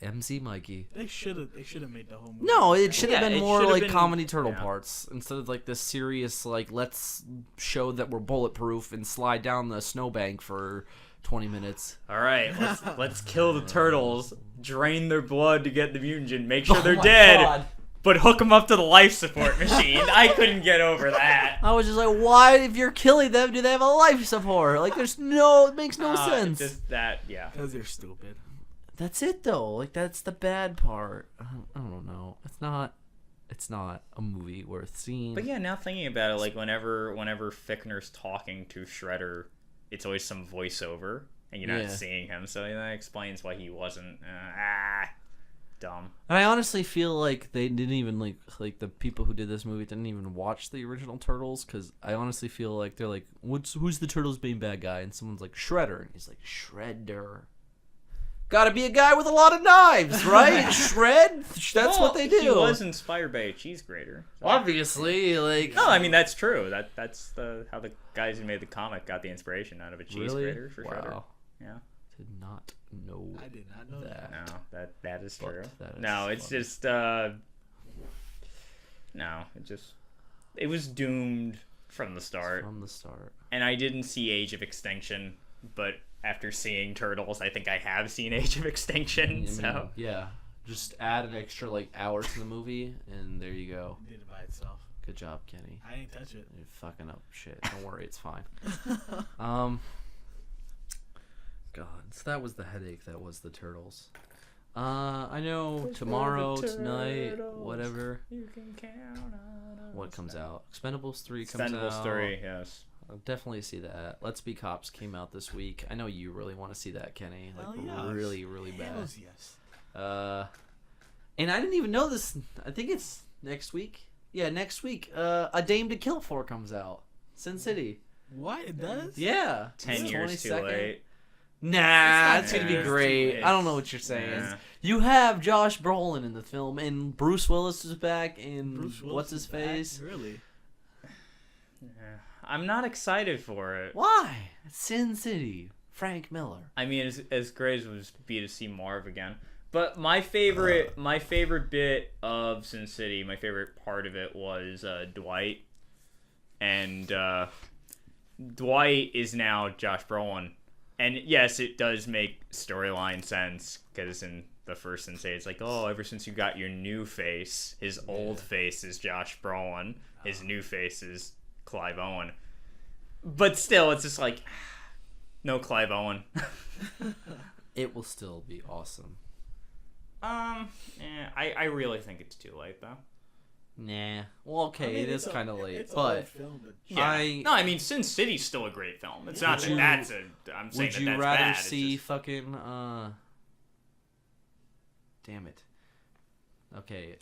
MC Mikey. They should have made the whole movie. No, it should have Yeah, been it more should've like been- comedy turtle yeah. parts instead of like this serious like let's show that we're bulletproof and slide down the snowbank for 20 minutes. All right, let's kill the turtles, drain their blood to get the mutagen, make sure Oh they're my dead, God. but hook them up to the life support machine. I couldn't get over that. I was just like, why, if you're killing them, do they have a life support? Like, it makes no sense. Just that, yeah. Because they're stupid. That's it, though. Like, that's the bad part. I don't know. It's not a movie worth seeing. But yeah, now thinking about it, like whenever Fichtner's talking to Shredder, it's always some voiceover, and you're not seeing him, so that explains why he wasn't dumb. And I honestly feel like they didn't even like the people who did this movie didn't even watch the original Turtles, because I honestly feel like they're like, who's the Turtles being bad guy? And someone's like, Shredder, and he's like, Shredder. Gotta be a guy with a lot of knives, right? Shred? That's what they do. He was inspired by a cheese grater. So. Obviously, like... No, I mean, that's true. That's how the guys who made the comic got the inspiration out of a cheese grater for Shredder. Wow. Yeah. Did not know I did not know that. No, that is true. That is no, it's funny. just it was doomed from the start. From the start. And I didn't see Age of Extinction, but after seeing Turtles, I think I have seen Age of Extinction. I mean, So yeah, just add an extra hour to the movie, and there you go. Did it by itself. Good job, Kenny. I didn't touch it. You're fucking up shit. Don't worry, it's fine. God, so that was the headache. That was the Turtles. I know tomorrow, tonight, whatever. You can count on What comes out? Expendables 3 comes out. Expendables 3, yes. I'll definitely see that. Let's Be Cops came out this week. I know you really want to see that, Kenny. Like, Hell yes. really, really bad. Hells yes. And I didn't even know this. I think it's next week. Yeah, next week. A Dame to Kill For comes out. Sin City. What? It does? Yeah. 10 It's years too 22nd. late. Nah, it's not gonna be bad. great. I don't know what you're saying. You have Josh Brolin in the film, and Bruce Willis is back, and Bruce Willis what's his is back? face? Really? Yeah. I'm not excited for it. Why? It's Sin City. Frank Miller. I mean, as great as it would be to see Marv again, but my favorite bit of Sin City, my favorite part of it was Dwight, and Dwight is now Josh Brolin, and yes, it does make storyline sense because in the first Sin City, it's like, oh, ever since you got your new face, his old face is Josh Brolin, his new face is Clive Owen, but still, it's just like. No Clive Owen. It will still be awesome. I really think it's too late though. Nah. Well, okay, I mean, it is kind of late, it's an but old film, but No, I mean Sin City's still a great film. It's not that you- that's a. I'm saying would that you that's rather bad. It's see just- fucking Damn it. Okay,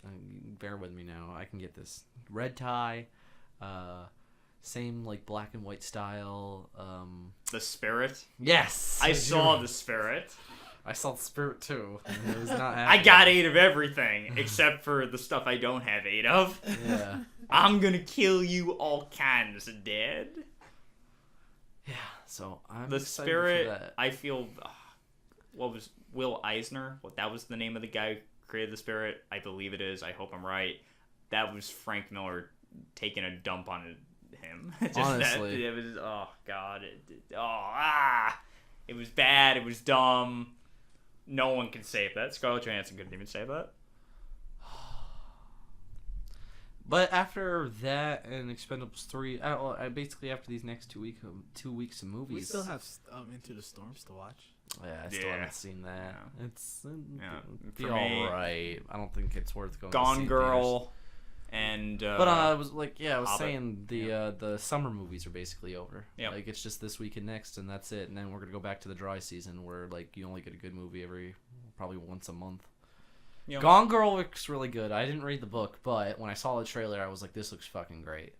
bear with me now. I can get this. Red tie, same like black and white style. The Spirit? Yes, I saw The Spirit. I saw the Spirit too. And it was not. I happening. got 8 of everything except for the stuff I don't have 8 of. Yeah. I'm gonna kill you all kinds of dead. Yeah. So I'm The excited Spirit, for that. I feel. What was Will Eisner? What that was the name of the guy who created The Spirit? I believe it is. I hope I'm right. That was Frank Miller taking a dump on him. Just Honestly. it was. Oh God. It was bad. It was dumb. No one can save that. Scarlett Johansson couldn't even save that. But after that and Expendables 3, basically after these next 2 weeks of movies, we still have Into the Storms to watch. Yeah, I still haven't seen that. Yeah. It's For be me, alright. I don't think it's worth going. to Gone see in Girl, theaters. and But I was like, I was Hobbit. saying the summer movies are basically over. Yep. Like it's just this week and next, and that's it. And then we're gonna go back to the dry season where like you only get a good movie probably once a month. you know, Gone Girl looks really good. I didn't read the book, but when I saw the trailer, I was like, this looks fucking great.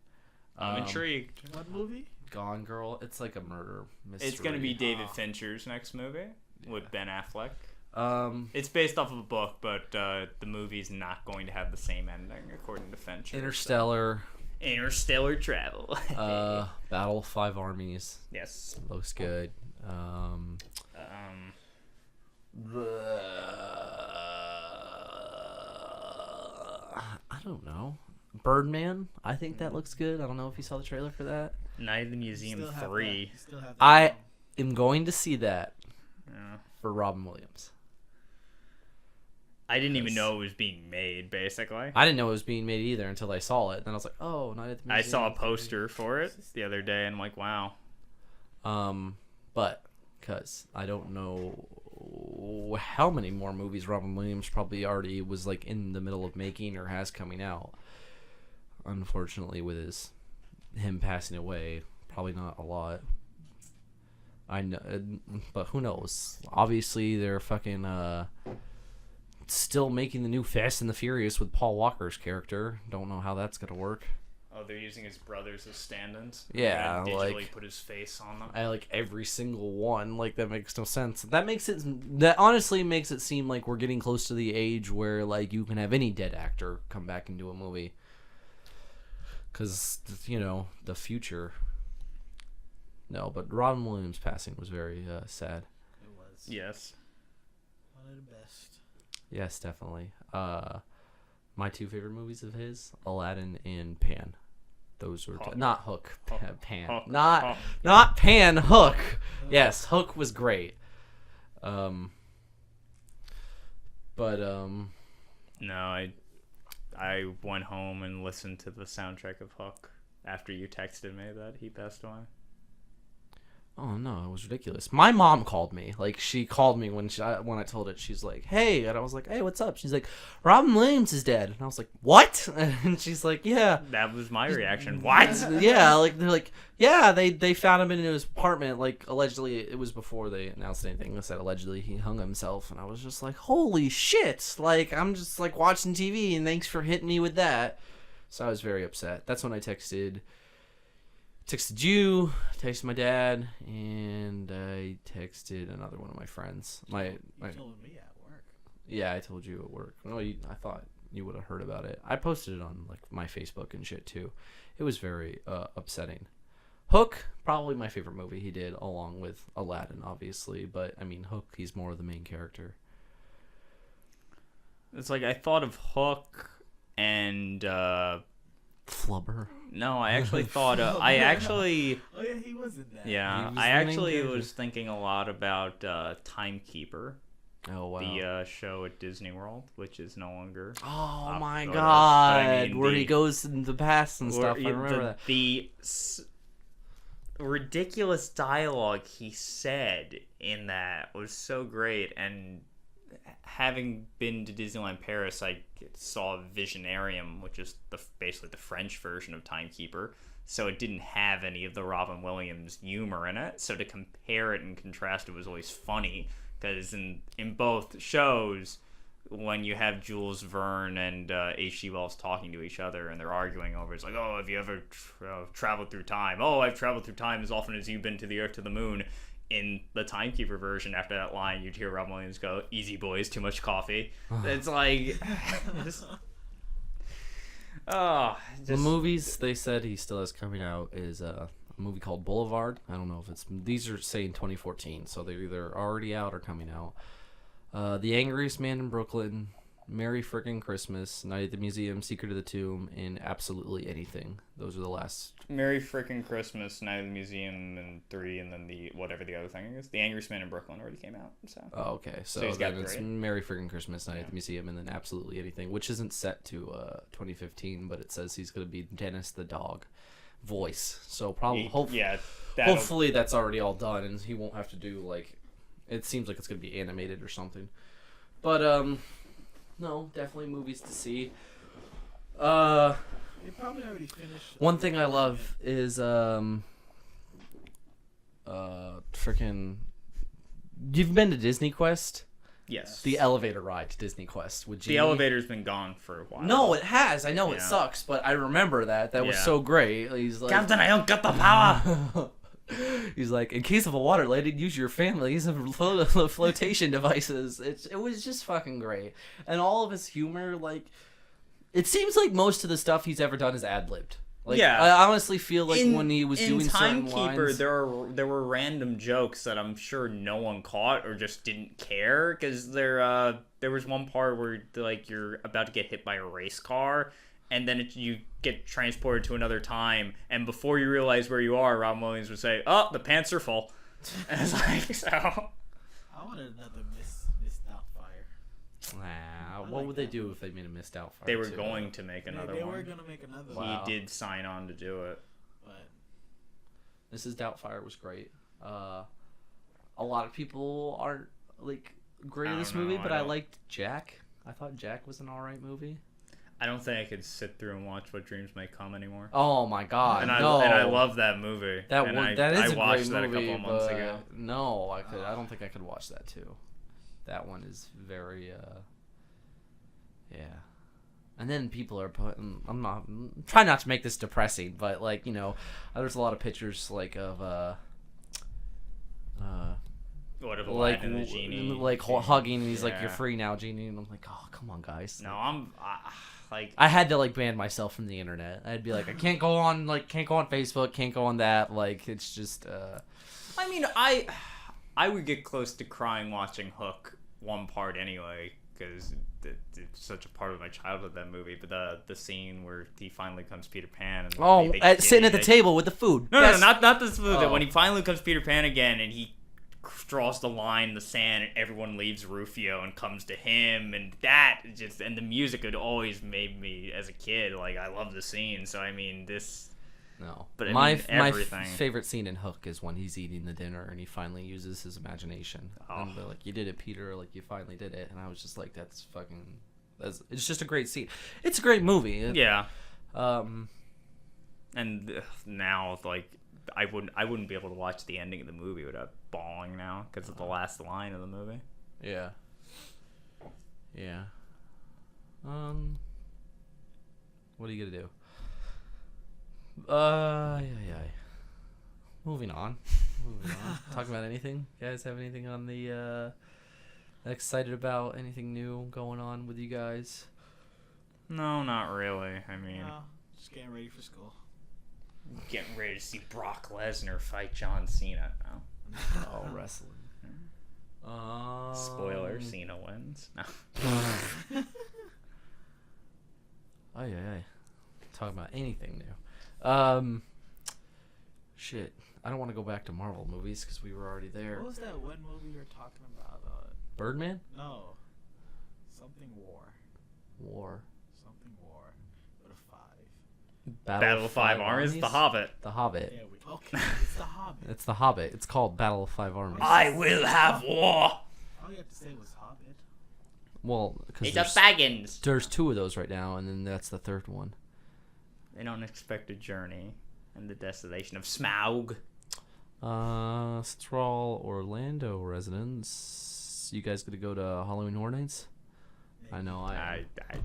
I'm intrigued. What movie? Gone Girl. It's like a murder mystery. It's gonna be David Fincher's next movie with Ben Affleck. Um, It's based off of a book, but the movie's not going to have the same ending, according to Fincher. Interstellar. Interstellar travel. Battle of Five Armies. Yes. Looks good. I don't know. Birdman. I think that looks good. I don't know if you saw the trailer for that. Night of the Museum Still have 3. that- still have that I film. am going to see that Yeah. for Robin Williams. I didn't even know it was being made, basically. I didn't know it was being made either until I saw it. Then I was like, oh, Night at the I Museum. saw a poster for it the other day, and I'm like, wow. But because I don't know how many more movies Robin Williams probably already was like in the middle of making or has coming out. Unfortunately, with him passing away, probably not a lot. I know, but who knows? Obviously, they're fucking still making the new Fast and the Furious with Paul Walker's character. Don't know how that's gonna work. Oh, they're using his brothers as stand-ins? Yeah, They're gonna digitally like- put his face on them. I like every single one. Like that makes no sense. That honestly makes it seem like we're getting close to the age where like you can have any dead actor come back and do a movie. Cause the future. No, but Robin Williams passing was very sad. It was Yes. one of the best. Yes, definitely. My 2 favorite movies of his, Aladdin and Pan. Those were Hook. not Hook, Hook. Pan. Hook. Not Hook. not Pan, Hook. Yes, Hook was great. But No, I went home and listened to the soundtrack of Hook after you texted me that he passed away. oh no, it was ridiculous. My mom called me. Like she called me when I told it. She's like, "Hey," and I was like, "Hey, what's up?" She's like, "Robin Williams is dead," and I was like, "What?" And she's like, "Yeah." That was my reaction. What? Yeah, like they're like, yeah, they found him in his apartment. Like allegedly, it was before they announced anything. They said allegedly he hung himself, and I was just like, holy shit! Like I'm just like watching TV, and thanks for hitting me with that. So I was very upset. That's when I texted texted you, texted my dad, and I texted another one of my friends. You told me at work. Yeah, I told you at work. No, I thought you would have heard about it. I posted it on like my Facebook and shit too. It was very upsetting. Hook, probably my favorite movie he did, along with Aladdin, obviously. But I mean, Hook, he's more of the main character. It's like I thought of Hook and Flubber. no, I actually thought I actually Oh yeah, he was in that. yeah, was I the main actually character. was thinking a lot about Timekeeper, Oh wow. the show at Disney World, which is no longer Oh my but god! I mean, where he goes in the past and stuff. I the, remember that. the ridiculous dialogue he said in that was so great. And having been to Disneyland Paris, I saw Visionarium, which is basically the French version of Timekeeper. So it didn't have any of the Robin Williams humor in it. So to compare it and contrast it was always funny, because in both shows, when you have Jules Verne and H.G. Wells talking to each other and they're arguing over, it's like, oh, have you ever traveled through time? Oh, I've traveled through time as often as you've been to the Earth to the Moon. In the Timekeeper version, after that line, you'd hear Robin Williams go, "Easy boys, too much coffee." It's like, The movies they said he still has coming out is a movie called Boulevard. I don't know if these are saying 2014, so they're either already out or coming out. The Angriest Man in Brooklyn, Merry Frickin' Christmas, Night at the Museum, Secret of the Tomb, and Absolutely Anything. Those are the last. Merry Frickin' Christmas, Night of the Museum, and 3, and then the whatever the other thing is. The Angriest Man in Brooklyn already came out. So. Oh, okay. So he's got then it's 3. Merry Frickin' Christmas, Night at the Museum, and then Absolutely Anything, which isn't set to 2015, but it says he's going to be Dennis the dog voice. So probably, hopefully that's already all done, and he won't have to do like. It seems like it's going to be animated or something. But no, definitely movies to see. They probably already finished. One thing I love is freaking. You've been to Disney Quest? Yes. The elevator ride to Disney Quest with Genie. The elevator's been gone for a while. No, it has. I know it Yeah. sucks, but I remember that. That was Yeah. so great. He's like, Captain, I don't got the power. He's like, in case of a water lady, use your family's flotation devices. It was just fucking great, and all of his humor, like, it seems like most of the stuff he's ever done is ad-libbed. Like, Yeah. I honestly feel like when he was doing certain Timekeeper, lines, there were random jokes that I'm sure no one caught or just didn't care, because there was one part where like you're about to get hit by a race car, and then you get transported to another time, and before you realize where you are, Robin Williams would say, "Oh, the pants are full." And it's like, so. I wanted another Miss Doubtfire. what would they do if they made a missed out fire? They were too? going to make another They one. were gonna make another He one, Wow. did sign on to do it. but Mrs. Doubtfire was great. A lot of people aren't like great I in this don't know, movie, but I I don't- liked Jack. I thought Jack was an alright movie. I don't think I could sit through and watch What Dreams May Come anymore. Oh my god, And no. I love that movie. that And one. That is I a watched great that movie, a couple of months but ago. no, I don't think I could watch that too. That one is very yeah. And then people are putting. I'm trying not to make this depressing, but like, you know, there's a lot of pictures like of What if like Aladdin and the Genie? like hugging, and he's like, "You're Yeah. free now, Genie," and I'm like, "Oh, come on, guys." No, like I had to like ban myself from the internet. I'd be like, I can't go on Facebook, can't go on that. Like, it's just. I mean, I would get close to crying watching Hook one part anyway, because it's such a part of my childhood, that movie. But the scene where he finally becomes Peter Pan and Sitting at the table with the food. No, Best- not this movie. Oh. When he finally becomes Peter Pan again, and he draws the line in the sand, and everyone leaves Rufio and comes to him, and that just, and the music had always made me, as a kid, like, I love the scene. So I mean, this. No, But I my mean, my everything. favorite scene in Hook is when he's eating the dinner and he finally uses his imagination. Oh. And they're like, "You did it, Peter! Like, you finally did it!" And I was just like, it's just a great scene. It's a great movie. Yeah. Um. And now, like, I wouldn't be able to watch the ending of the movie without bawling now, because of the last line of the movie. Yeah. Yeah. What are you gonna do? Yeah. Moving on. Talking about anything? You guys have anything on the excited about? Anything new going on with you guys? No, not really. I mean, No, just getting ready for school. getting ready to see Brock Lesnar fight John Cena now. Oh, wrestling. Spoiler: Cena wins. No. Oh yeah. Talking about anything new. Shit. I don't want to go back to Marvel movies because we were already there. What was that one movie you were talking about? Birdman? No. Something War. Something War. With a 5. Battle of Five Armies, The Hobbit. The Hobbit. Yeah, okay, it's The Hobbit. It's The Hobbit. It's called Battle of Five Armies. I will have war. All you have to say was Hobbit. Well, because It's a Baggins. there's 2 of those right now, and then that's the 3rd one. An unexpected journey and the destination of Smaug. Since we're all Orlando residents, you guys gonna go to Halloween Horror Nights? I know I don't.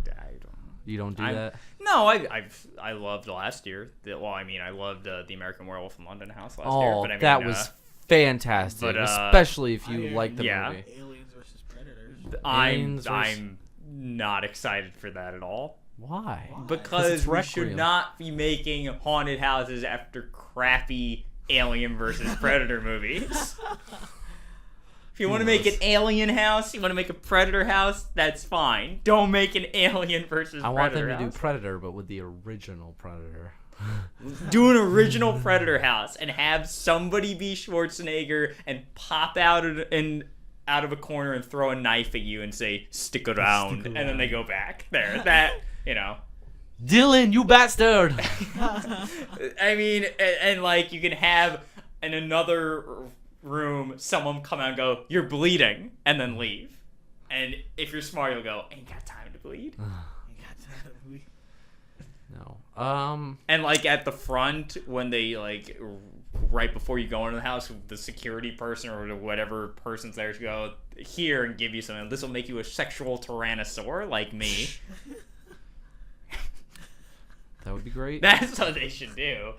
You don't do that? No, I loved last year. I loved the American Werewolf in London house last year. But I mean, that was fantastic, but, especially if you I like the yeah. movie. Aliens versus Predators. I'm not excited for that at all. Why? Because it's we should Requiem. not be making haunted houses after crappy Alien versus Predator movies. If you want to make an Alien house, you want to make a Predator house, that's fine. Don't make an Alien versus I want them Predator to house. do Predator, but with the original Predator. Do an original Predator house and have somebody be Schwarzenegger and pop out of a corner and throw a knife at you and say stick around, and then they go back there. That Dylan, you bastard! I mean, and like you can have in another room someone come out and go, "You're bleeding," and then leave. And if you're smart, you'll go, "Ain't got time to bleed." No. And like at the front when they like right before you go into the house, the security person or whatever person's there to go here and give you something. This will make you a sexual tyrannosaur like me. That would be great. That's what they should do.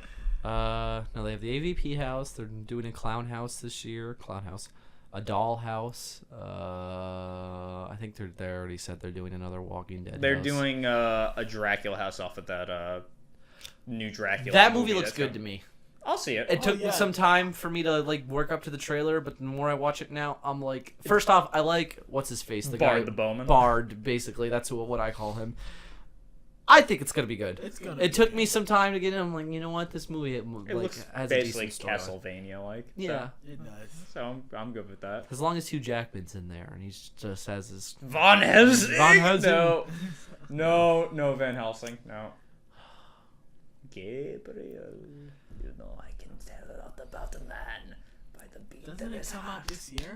No, they have the AVP house. They're doing a clown house this year. Clown house. A doll house. I think they already said they're doing another Walking Dead They're house. doing a Dracula house off of that new Dracula. That movie looks good to me. me. I'll see it. It took yeah. some time for me to like work up to the trailer, but the more I watch it now, I'm like, first off, I like what's his face, the Bard guy, the Bowman. Bard, basically. That's what I call him. I think it's gonna be good. It took me some time to get in. I'm like, you know what, this movie It like looks has basically a decent story. Castlevania-like. Yeah, It does. So I'm good with that. as long as Hugh Jackman's in there and he just has his. Von Helsing. Von Helsing. No, Van Helsing. No. Gabriel, you know I can tell a lot about a man by the beat Doesn't of it his come heart. out this year?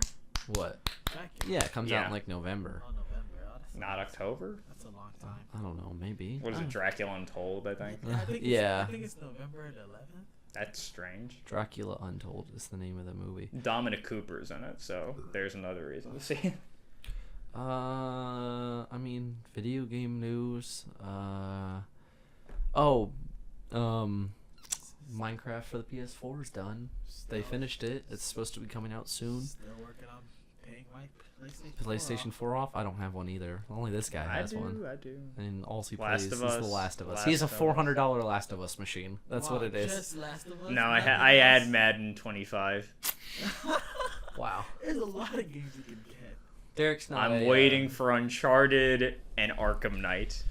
What? Dracula. Yeah, it comes out Yeah. in like November. Oh, November. Oh, Not October. that's a long time. I don't know, maybe. What is it, Dracula Untold, I think? I think Yeah. I think it's November the 11th. That's strange. Dracula Untold is the name of the movie. Dominic Cooper's in it, so there's another reason to see it. I mean, video game news. Minecraft for the PS4 is done. They finished it. It's supposed to be coming out soon. Still working on paying my PlayStation 4 off? I don't have one either. Only this guy has one. I do. And all he Last plays of is Us. The Last of Us. Last He has a of Us. $400 Last of Us machine. That's what it is. Just Last of Us? No, Nothing I add else? Madden 25. Wow. There's a lot of games you can get. Derek's not I'm a, waiting for Uncharted and Arkham Knight.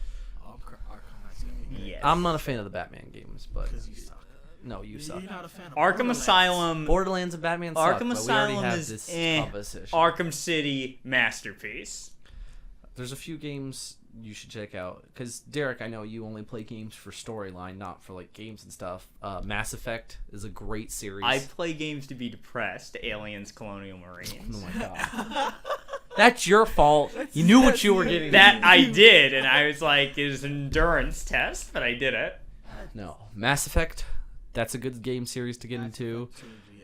Arkham Knight's gonna be good. Yes. I'm not a fan of the Batman games, but Because you suck. no, you suck. You're not a fan of Arkham Borderlands. Asylum. Borderlands and Batman suck, Arkham but we already Asylum have is this conversation. Arkham City masterpiece. There's a few games you should check out because Derek, I know you only play games for storyline, not for like games and stuff. Mass Effect is a great series. I play games to be depressed. Aliens, Colonial Marines. Oh my god, that's your fault. You knew what you were getting. That I did, and I was like, it was an endurance test, but I did it. No, Mass Effect. That's a good game series to get into.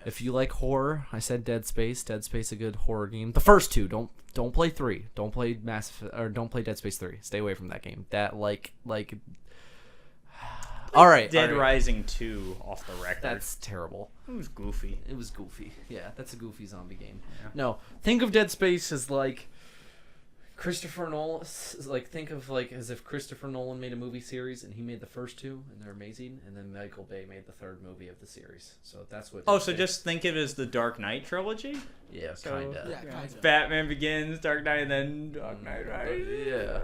If you like horror, I said Dead Space. Dead Space, a good horror game. The first two. Don't play 3. Don't play Mass Effect, or don't play Dead Space 3. Stay away from that game. That like All right. Dead all right. Rising 2 off the record. That's terrible. It was goofy. It was goofy. Yeah, that's a goofy zombie game. Yeah. No, think of Dead Space as like Christopher Nolan. Like think of like as if Christopher Nolan made a movie series and he made the first two and they're amazing, and then Michael Bay made the third movie of the series. So that's what. Oh, so just think of it as the Dark Knight trilogy? Yeah, So- kinda. Yeah, kind of. Batman Begins, Dark Knight, and then Dark Knight, right? Yeah.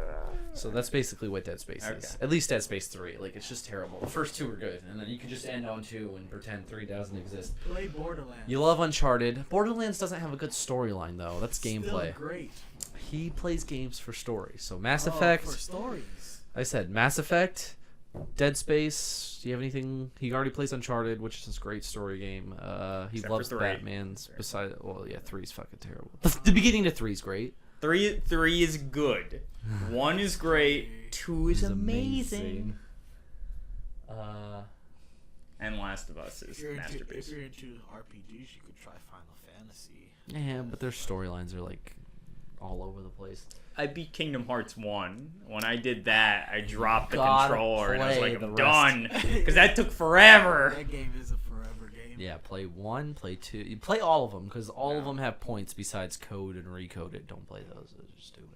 So that's basically what Dead Space is. Okay. At least Dead Space 3. Like, it's just terrible. The first two are good, and then you can just end on 2 and pretend 3 doesn't exist. Play Borderlands. You love Uncharted. Borderlands doesn't have a good storyline, though. That's Still gameplay. great. He plays games for story. So Mass Oh, Effect, for stories. I said Mass Effect, Dead Space. Do you have anything? He already plays Uncharted, which is a great story game. He Except loves for 3. Batman's. Besides, well, yeah, 3's fucking terrible. The beginning of 3's great. 3 is good. 1 is great. 2 is It's amazing. And Last of Us is If you're masterpiece. into RPGs, you could try Final Fantasy. Yeah, but their storylines are like all over the place. I beat Kingdom Hearts 1. When I did that, I dropped the Gotta controller and I was play like, the I'm rest. done. Because that took forever. That game is a forever game. Yeah, play 1, play 2. You play all of them because all of No. them have points besides Code and Recoded. Don't play those. Those are stupid.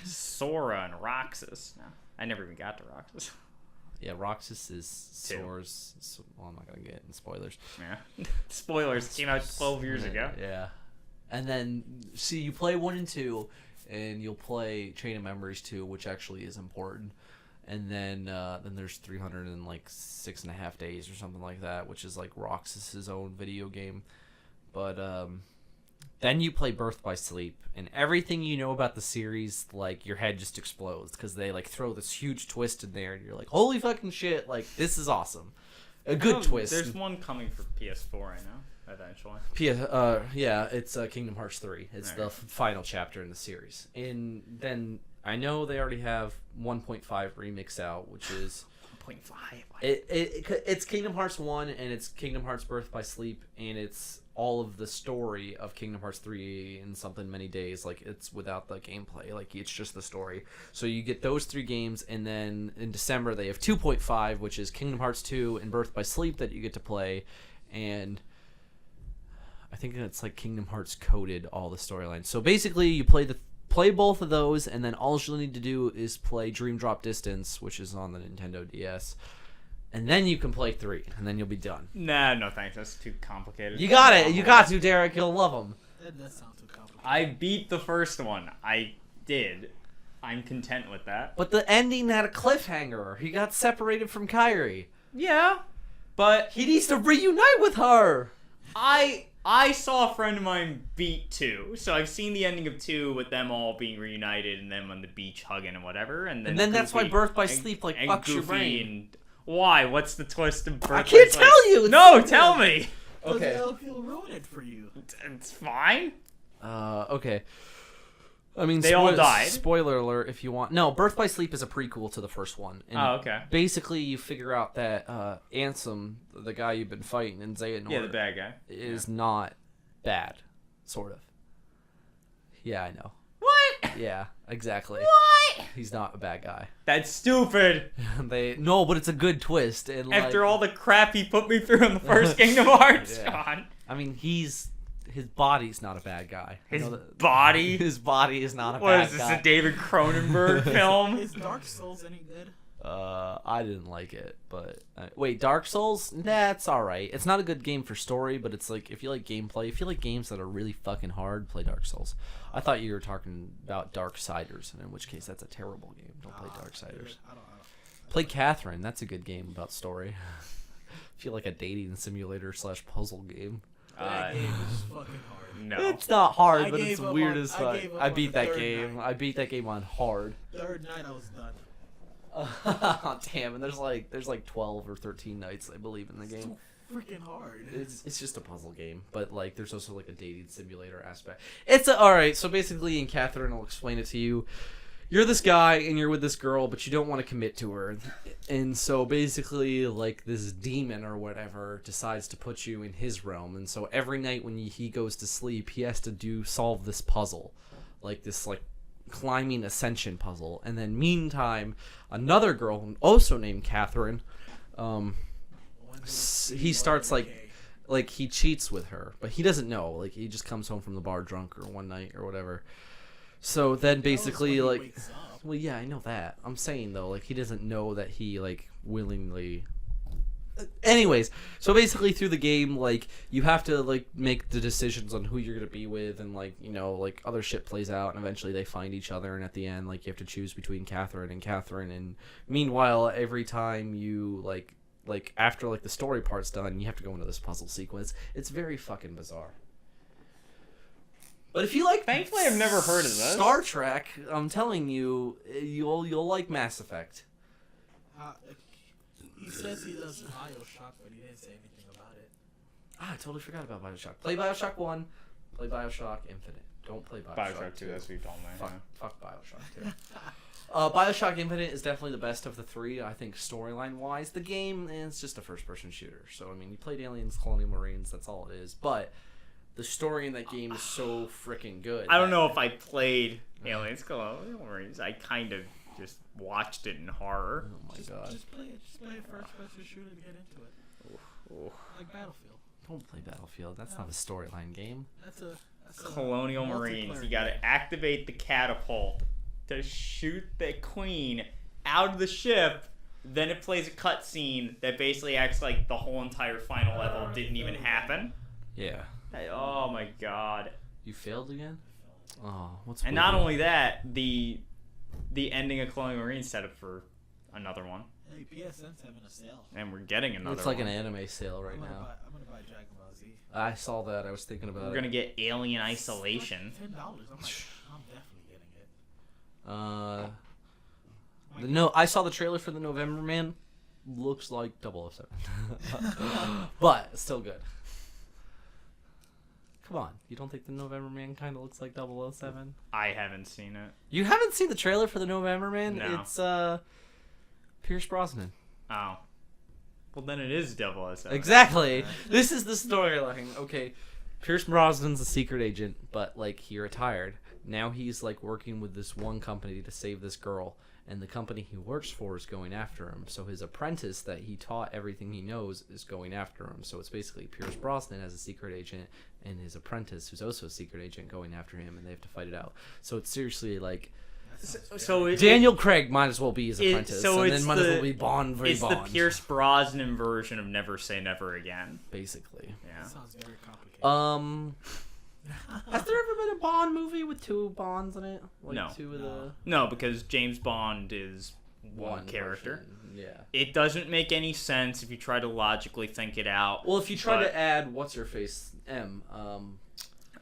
Sora and Roxas. No, I never even got to Roxas. Yeah, Roxas is 2. Sora's. Well, I'm not gonna get in spoilers. Yeah. Spoilers. Came out 12 years ago. Yeah. And then, see, you play 1 and 2, and you'll play Chain of Memories 2, which actually is important. And then there's 306.5 days or something like that, which is like Roxas's own video game. But then you play Birth by Sleep, and everything you know about the series, like your head just explodes because they like throw this huge twist in there, and you're like, holy fucking shit! Like this is awesome. A good Oh, twist. There's one coming for PS4, I know, eventually. Yeah, it's Kingdom Hearts 3. It's the Alright. final chapter in the series. And then I know they already have 1.5 remix out, which is 1.5. it's Kingdom Hearts 1 and it's Kingdom Hearts Birth by Sleep, and it's all of the story of Kingdom Hearts 3 in something many days. Like it's without the gameplay. Like it's just the story. So you get those 3 games, and then in December they have 2.5, which is Kingdom Hearts 2 and Birth by Sleep that you get to play, and I think it's like Kingdom Hearts coded all the storylines. So basically, you play both of those, and then all you'll need to do is play Dream Drop Distance, which is on the Nintendo DS, and then you can play 3, and then you'll be done. Nah, no thanks. That's too complicated. You got it. You got to, Derek. You'll love them. That does sound too complicated. I beat the first one. I did. I'm content with that. But the ending had a cliffhanger. He got separated from Kyrie. Yeah, but He needs to reunite with her. I saw a friend of mine beat 2, so I've seen the ending of 2 with them all being reunited and them on the beach hugging and whatever, and then that's why Goofy Birth by and- Sleep like and fucks your Goofy brain. and- why? What's the twist of Birth by I can't Sleep? tell you. It's No, stupid. tell me. Okay. He'll ruin it for you. It's fine. Okay. I mean, They all died. Spoiler alert if you want. No, Birth by Sleep is a prequel to the first one. And Oh, okay. basically, you figure out that Ansem, the guy you've been fighting in Xehanort, Yeah, the bad guy. is not bad, sort of. Yeah, I know. What? Yeah, exactly. What? He's not a bad guy. That's stupid. No, but it's a good twist. And After all the crap he put me through in the first Kingdom Hearts, Yeah. God. I mean, his body's not a bad guy. I His know that- body? His body is not a What bad is this, guy. a David Cronenberg film? Is Dark Souls any good? I didn't like it, but wait, Dark Souls? Nah, it's all right. It's not a good game for story, but it's like if you like gameplay, if you like games that are really fucking hard, play Dark Souls. I thought you were talking about Darksiders, and in which case that's a terrible game. Don't play Darksiders. I don't. Play Catherine. That's a good game about story. If you like a dating simulator / puzzle game. That game is fucking hard. No. It's not hard, I but it's gave up weird on- as I fuck. gave up I on beat the that third game. night. I beat that game on hard. Third night I was done. Damn, and there's like 12 or 13 nights I believe in the game. Freaking hard. It's just a puzzle game, but like there's also like a dating simulator aspect. All right. So basically, in Catherine, I'll explain it to you. You're this guy and you're with this girl, but you don't want to commit to her, and so basically, like this demon or whatever decides to put you in his realm, and so every night when he goes to sleep, he has to solve this puzzle, like this climbing ascension puzzle, and then meantime, another girl also named Catherine he starts like he cheats with her, but he doesn't know. Like he just comes home from the bar drunk or one night or whatever. So then basically like, well, yeah, I know that. I'm saying though, like he doesn't know that he like willingly. Anyways, so basically through the game, like you have to like make the decisions on who you're gonna be with, and like like other shit plays out, and eventually they find each other, and at the end, like you have to choose between Catherine, and meanwhile, every time you like after like the story part's done, you have to go into this puzzle sequence. It's very fucking bizarre. But if you like, thankfully, I've never heard of this. Star Trek, I'm telling you, you'll like Mass Effect. He says he does BioShock, but he didn't say anything about it. I totally forgot about BioShock. Play BioShock 1, play BioShock Infinite. Don't play BioShock 2. That's what you told me. Fuck BioShock 2. BioShock Infinite is definitely the best of the three, I think, storyline-wise. The game is just a first-person shooter. So, I mean, you played Aliens, Colonial Marines, that's all it is. But the story in that game is so freaking good. I don't know if I played Aliens, Colonial Marines. I kind of just watched it in horror. Oh my god. Just play a first-person shooter to get into it. Ooh. Like Battlefield. Don't play Battlefield. That's not a storyline game. That's a Colonial Marines. You gotta activate the catapult to shoot the queen out of the ship. Then it plays a cutscene that basically acts like the whole entire final level didn't even happen. Yeah. Oh my god. You failed again? Oh, what's And not only that, the ending of Colonial Marines set up for another one. Hey, PSN's having a sale. And we're getting another It's like one. an anime sale right now. I'm gonna buy Dragon Ball Z. I saw that. I was thinking about We're it. gonna get Alien Isolation. $10. I'm definitely getting it. No, I saw the trailer for the November Man. Looks like 007. But still good. Come on, you don't think the November Man kind of looks like 007? I haven't seen it. You haven't seen the trailer for the November Man? No. It's Pierce Brosnan. Oh. Well, then it is 007. Exactly. This is the storyline. Okay, Pierce Brosnan's a secret agent, but like he retired. Now he's like working with this one company to save this girl, and the company he works for is going after him. So his apprentice that he taught everything he knows is going after him. So it's basically Pierce Brosnan as a secret agent and his apprentice, who's also a secret agent, going after him, and they have to fight it out. So it's seriously like Daniel Craig might as well be his apprentice, and then might as well be Bond. It's the Pierce Brosnan version of Never Say Never Again. Basically. Yeah. Sounds very complicated. Has there ever been a Bond movie with two Bonds in it? Like No. Two of the No, because James Bond is one character. version. Yeah. It doesn't make any sense if you try to logically think it out. Well, if you try to add what's her face M,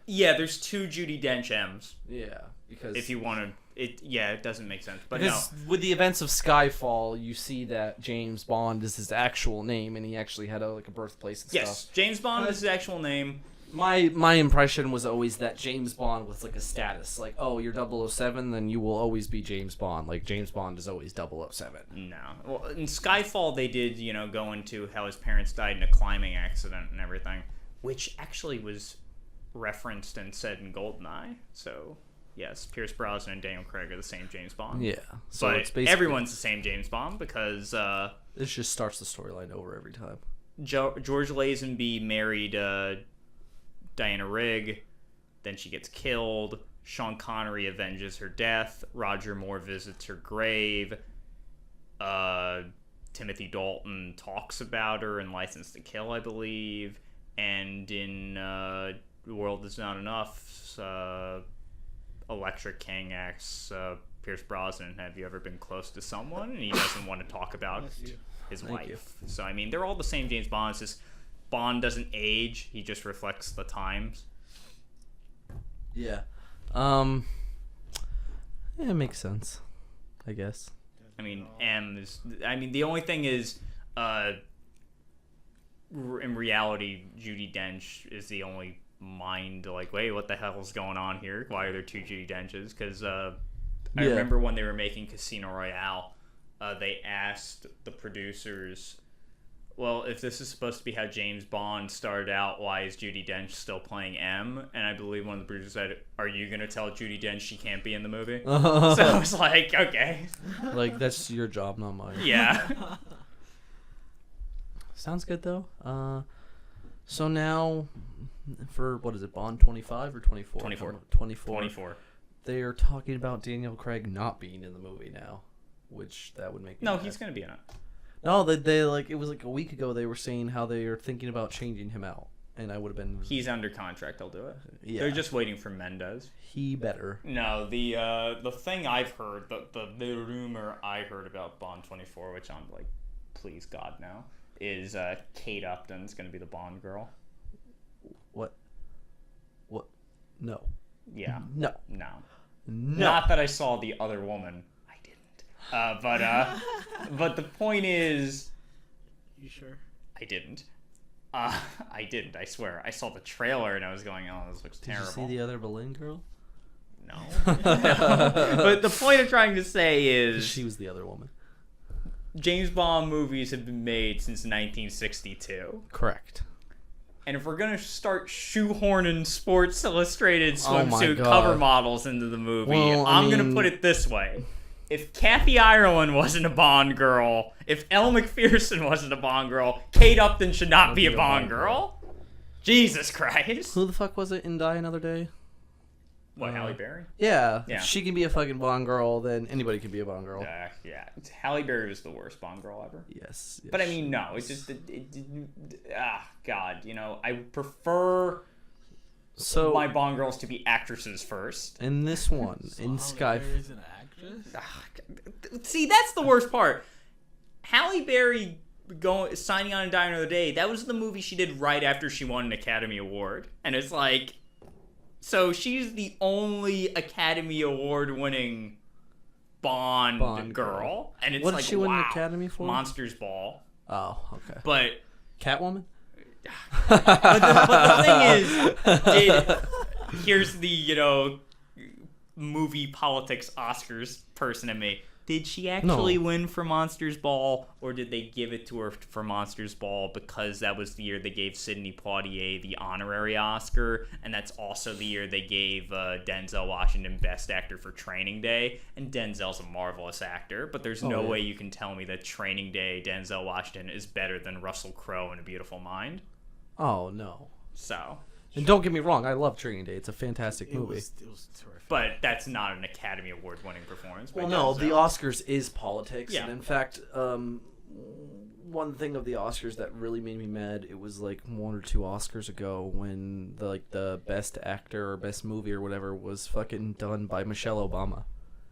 yeah, there's two Judi Dench M's. yeah, because If you want to, it doesn't make sense. But because with the events of Skyfall, you see that James Bond is his actual name, and he actually had a birthplace and yes, stuff. James Bond is his actual name. My impression was always that James Bond was like a status, like, oh, you're 007, then you will always be James Bond. Like James Bond is always 007. No. Well, in Skyfall, they did, go into how his parents died in a climbing accident and everything, which actually was referenced and said in GoldenEye. So, yes, Pierce Brosnan and Daniel Craig are the same James Bond. Yeah. So But it's basically everyone's the same James Bond because this just starts the storyline over every time. George Lazenby married Diana Rigg, then she gets killed. Sean Connery avenges her death. Roger Moore visits her grave. Timothy Dalton talks about her in License to Kill, I believe. And in The World Is Not Enough, Electric King asks Pierce Brosnan, have you ever been close to someone? And he doesn't want to talk about his Thank wife. you. So, I mean, they're all the same James Bond. It's just Bond doesn't age. He just reflects the times. Yeah. It makes sense, I guess. I mean, the only thing is, in reality, Judi Dench is the only mind like, wait, what the hell is going on here? Why are there two Judi Denches? Because I remember when they were making Casino Royale, they asked the producers, well, if this is supposed to be how James Bond started out, why is Judi Dench still playing M? And I believe one of the producers said, are you going to tell Judi Dench she can't be in the movie? So I was like, okay. Like, that's your job, not mine. Yeah. Sounds good though. So now, for what is it, Bond 25 or 24? 24. 24. 24. They are talking about Daniel Craig not being in the movie now, which that would make me No, mad. he's gonna be in it. No, they like it was like a week ago. They were saying how they are thinking about changing him out, and I would have been. He's under contract. They'll do it. Yeah. They're just waiting for Mendez. He better. No, the thing I've heard, the rumor I heard about Bond 24, which I'm like, please God no, is Kate Upton's gonna be the Bond girl. What? No. Yeah. No. No. No. Not that I saw the other woman. I didn't. But the point is, You sure? I didn't. I didn't. I swear. I saw the trailer and I was going, "Oh, this looks Did terrible." you see the other Boleyn girl? No. But the point I'm trying to say is, She was the other woman. James Bond movies have been made since 1962. Correct. And if we're gonna start shoehorning Sports Illustrated Oh my swimsuit God. cover models into the movie, Well, I'm gonna put it this way: if Kathy Ireland wasn't a Bond girl, if Elle McPherson wasn't a Bond girl, Kate Upton should not be a Bond girl. Jesus Christ! Who the fuck was it in Die Another Day? What, Halle Berry? Yeah. Yeah. If she can be a fucking Bond girl, then anybody can be a Bond girl. Yeah. Halle Berry was the worst Bond girl ever. Yes. But I mean, no, it's just God, I prefer So my Bond girls to be actresses first. in this one, in Sky. Is an actress? See, that's the worst part. Halle Berry signing on and dying another day. That was the movie she did right after she won an Academy Award, and it's like, so she's the only Academy Award winning Bond girl, and it's What did like, she win the wow, Academy for? Monsters Ball. Oh, okay. But Catwoman. but the thing is, here's the movie politics Oscars person in me. Did she actually win for Monsters Ball, or did they give it to her for Monsters Ball because that was the year they gave Sidney Poitier the honorary Oscar, and that's also the year they gave Denzel Washington Best Actor for Training Day, and Denzel's a marvelous actor, but there's no way you can tell me that Training Day Denzel Washington is better than Russell Crowe in A Beautiful Mind. Oh no. So... And don't get me wrong, I love Training Day. It's a fantastic movie. It was terrific. But that's not an Academy Award winning performance. by Well, no, Denzel. the Oscars is politics, Yeah. and in fact, one thing of the Oscars that really made me mad, it was like 1 or 2 Oscars ago when the best actor or best movie or whatever was fucking done by Michelle Obama.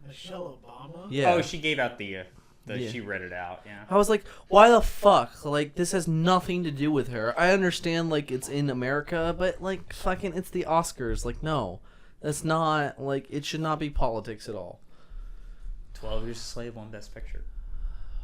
Michelle Obama? Yeah. Oh, she gave out the Yeah. she read it out, yeah. I was like, why the fuck? Like, this has nothing to do with her. I understand, like, it's in America, but, like, fucking, it's the Oscars. Like, no. That's not, like, it should not be politics at all. 12 Years a Slave won Best Picture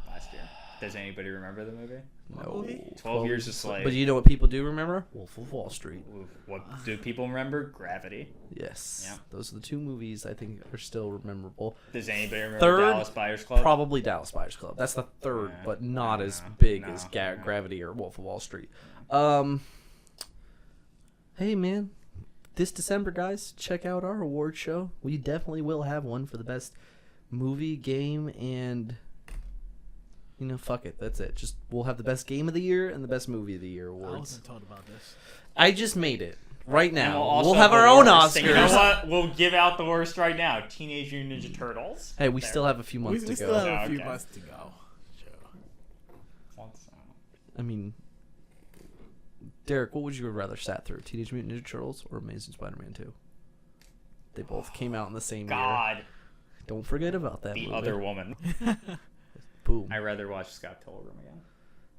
last year. Does anybody remember the movie? No. 12 Years a Slave. But you know what people do remember? Wolf of Wall Street. What do people remember? Gravity. Yes. Yeah. Those are the 2 movies I think are still memorable. Does anybody remember Third, Dallas Buyers Club? Probably Dallas Buyers Club. That's the third, Yeah. but not as No. big No. as No. Gravity or Wolf of Wall Street. Hey, man. This December, guys, check out our award show. We definitely will have one for the best movie, game, and... fuck it. That's it. Just we'll have the best game of the year and the best movie of the year I awards. wasn't told about this. I just made it right And now. also We'll have the our own worst. Oscars. And you know what? We'll give out the worst right now. Teenage Mutant Ninja Turtles. Hey, we There. still have a few months We to still go. have a few Okay. months to go. Sure. I mean, Derek, what would you have rather sat through? Teenage Mutant Ninja Turtles or Amazing Spider-Man 2? They both came out in the same year. God, Don't forget about that the movie. other woman. Boom. I'd rather watch Scott Pilgrim again.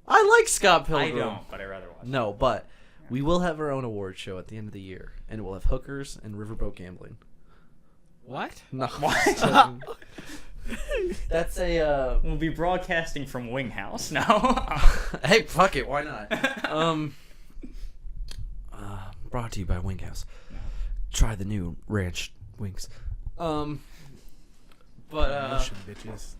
I like Scott Pilgrim. I don't, but I'd rather watch. No, but we will have our own award show at the end of the year, and we'll have hookers and riverboat gambling. What? No. What? That's a We'll be broadcasting from Wing House now. hey, fuck it, why not? Brought to you by Winghouse. Try the new ranch wings. Motion bitches.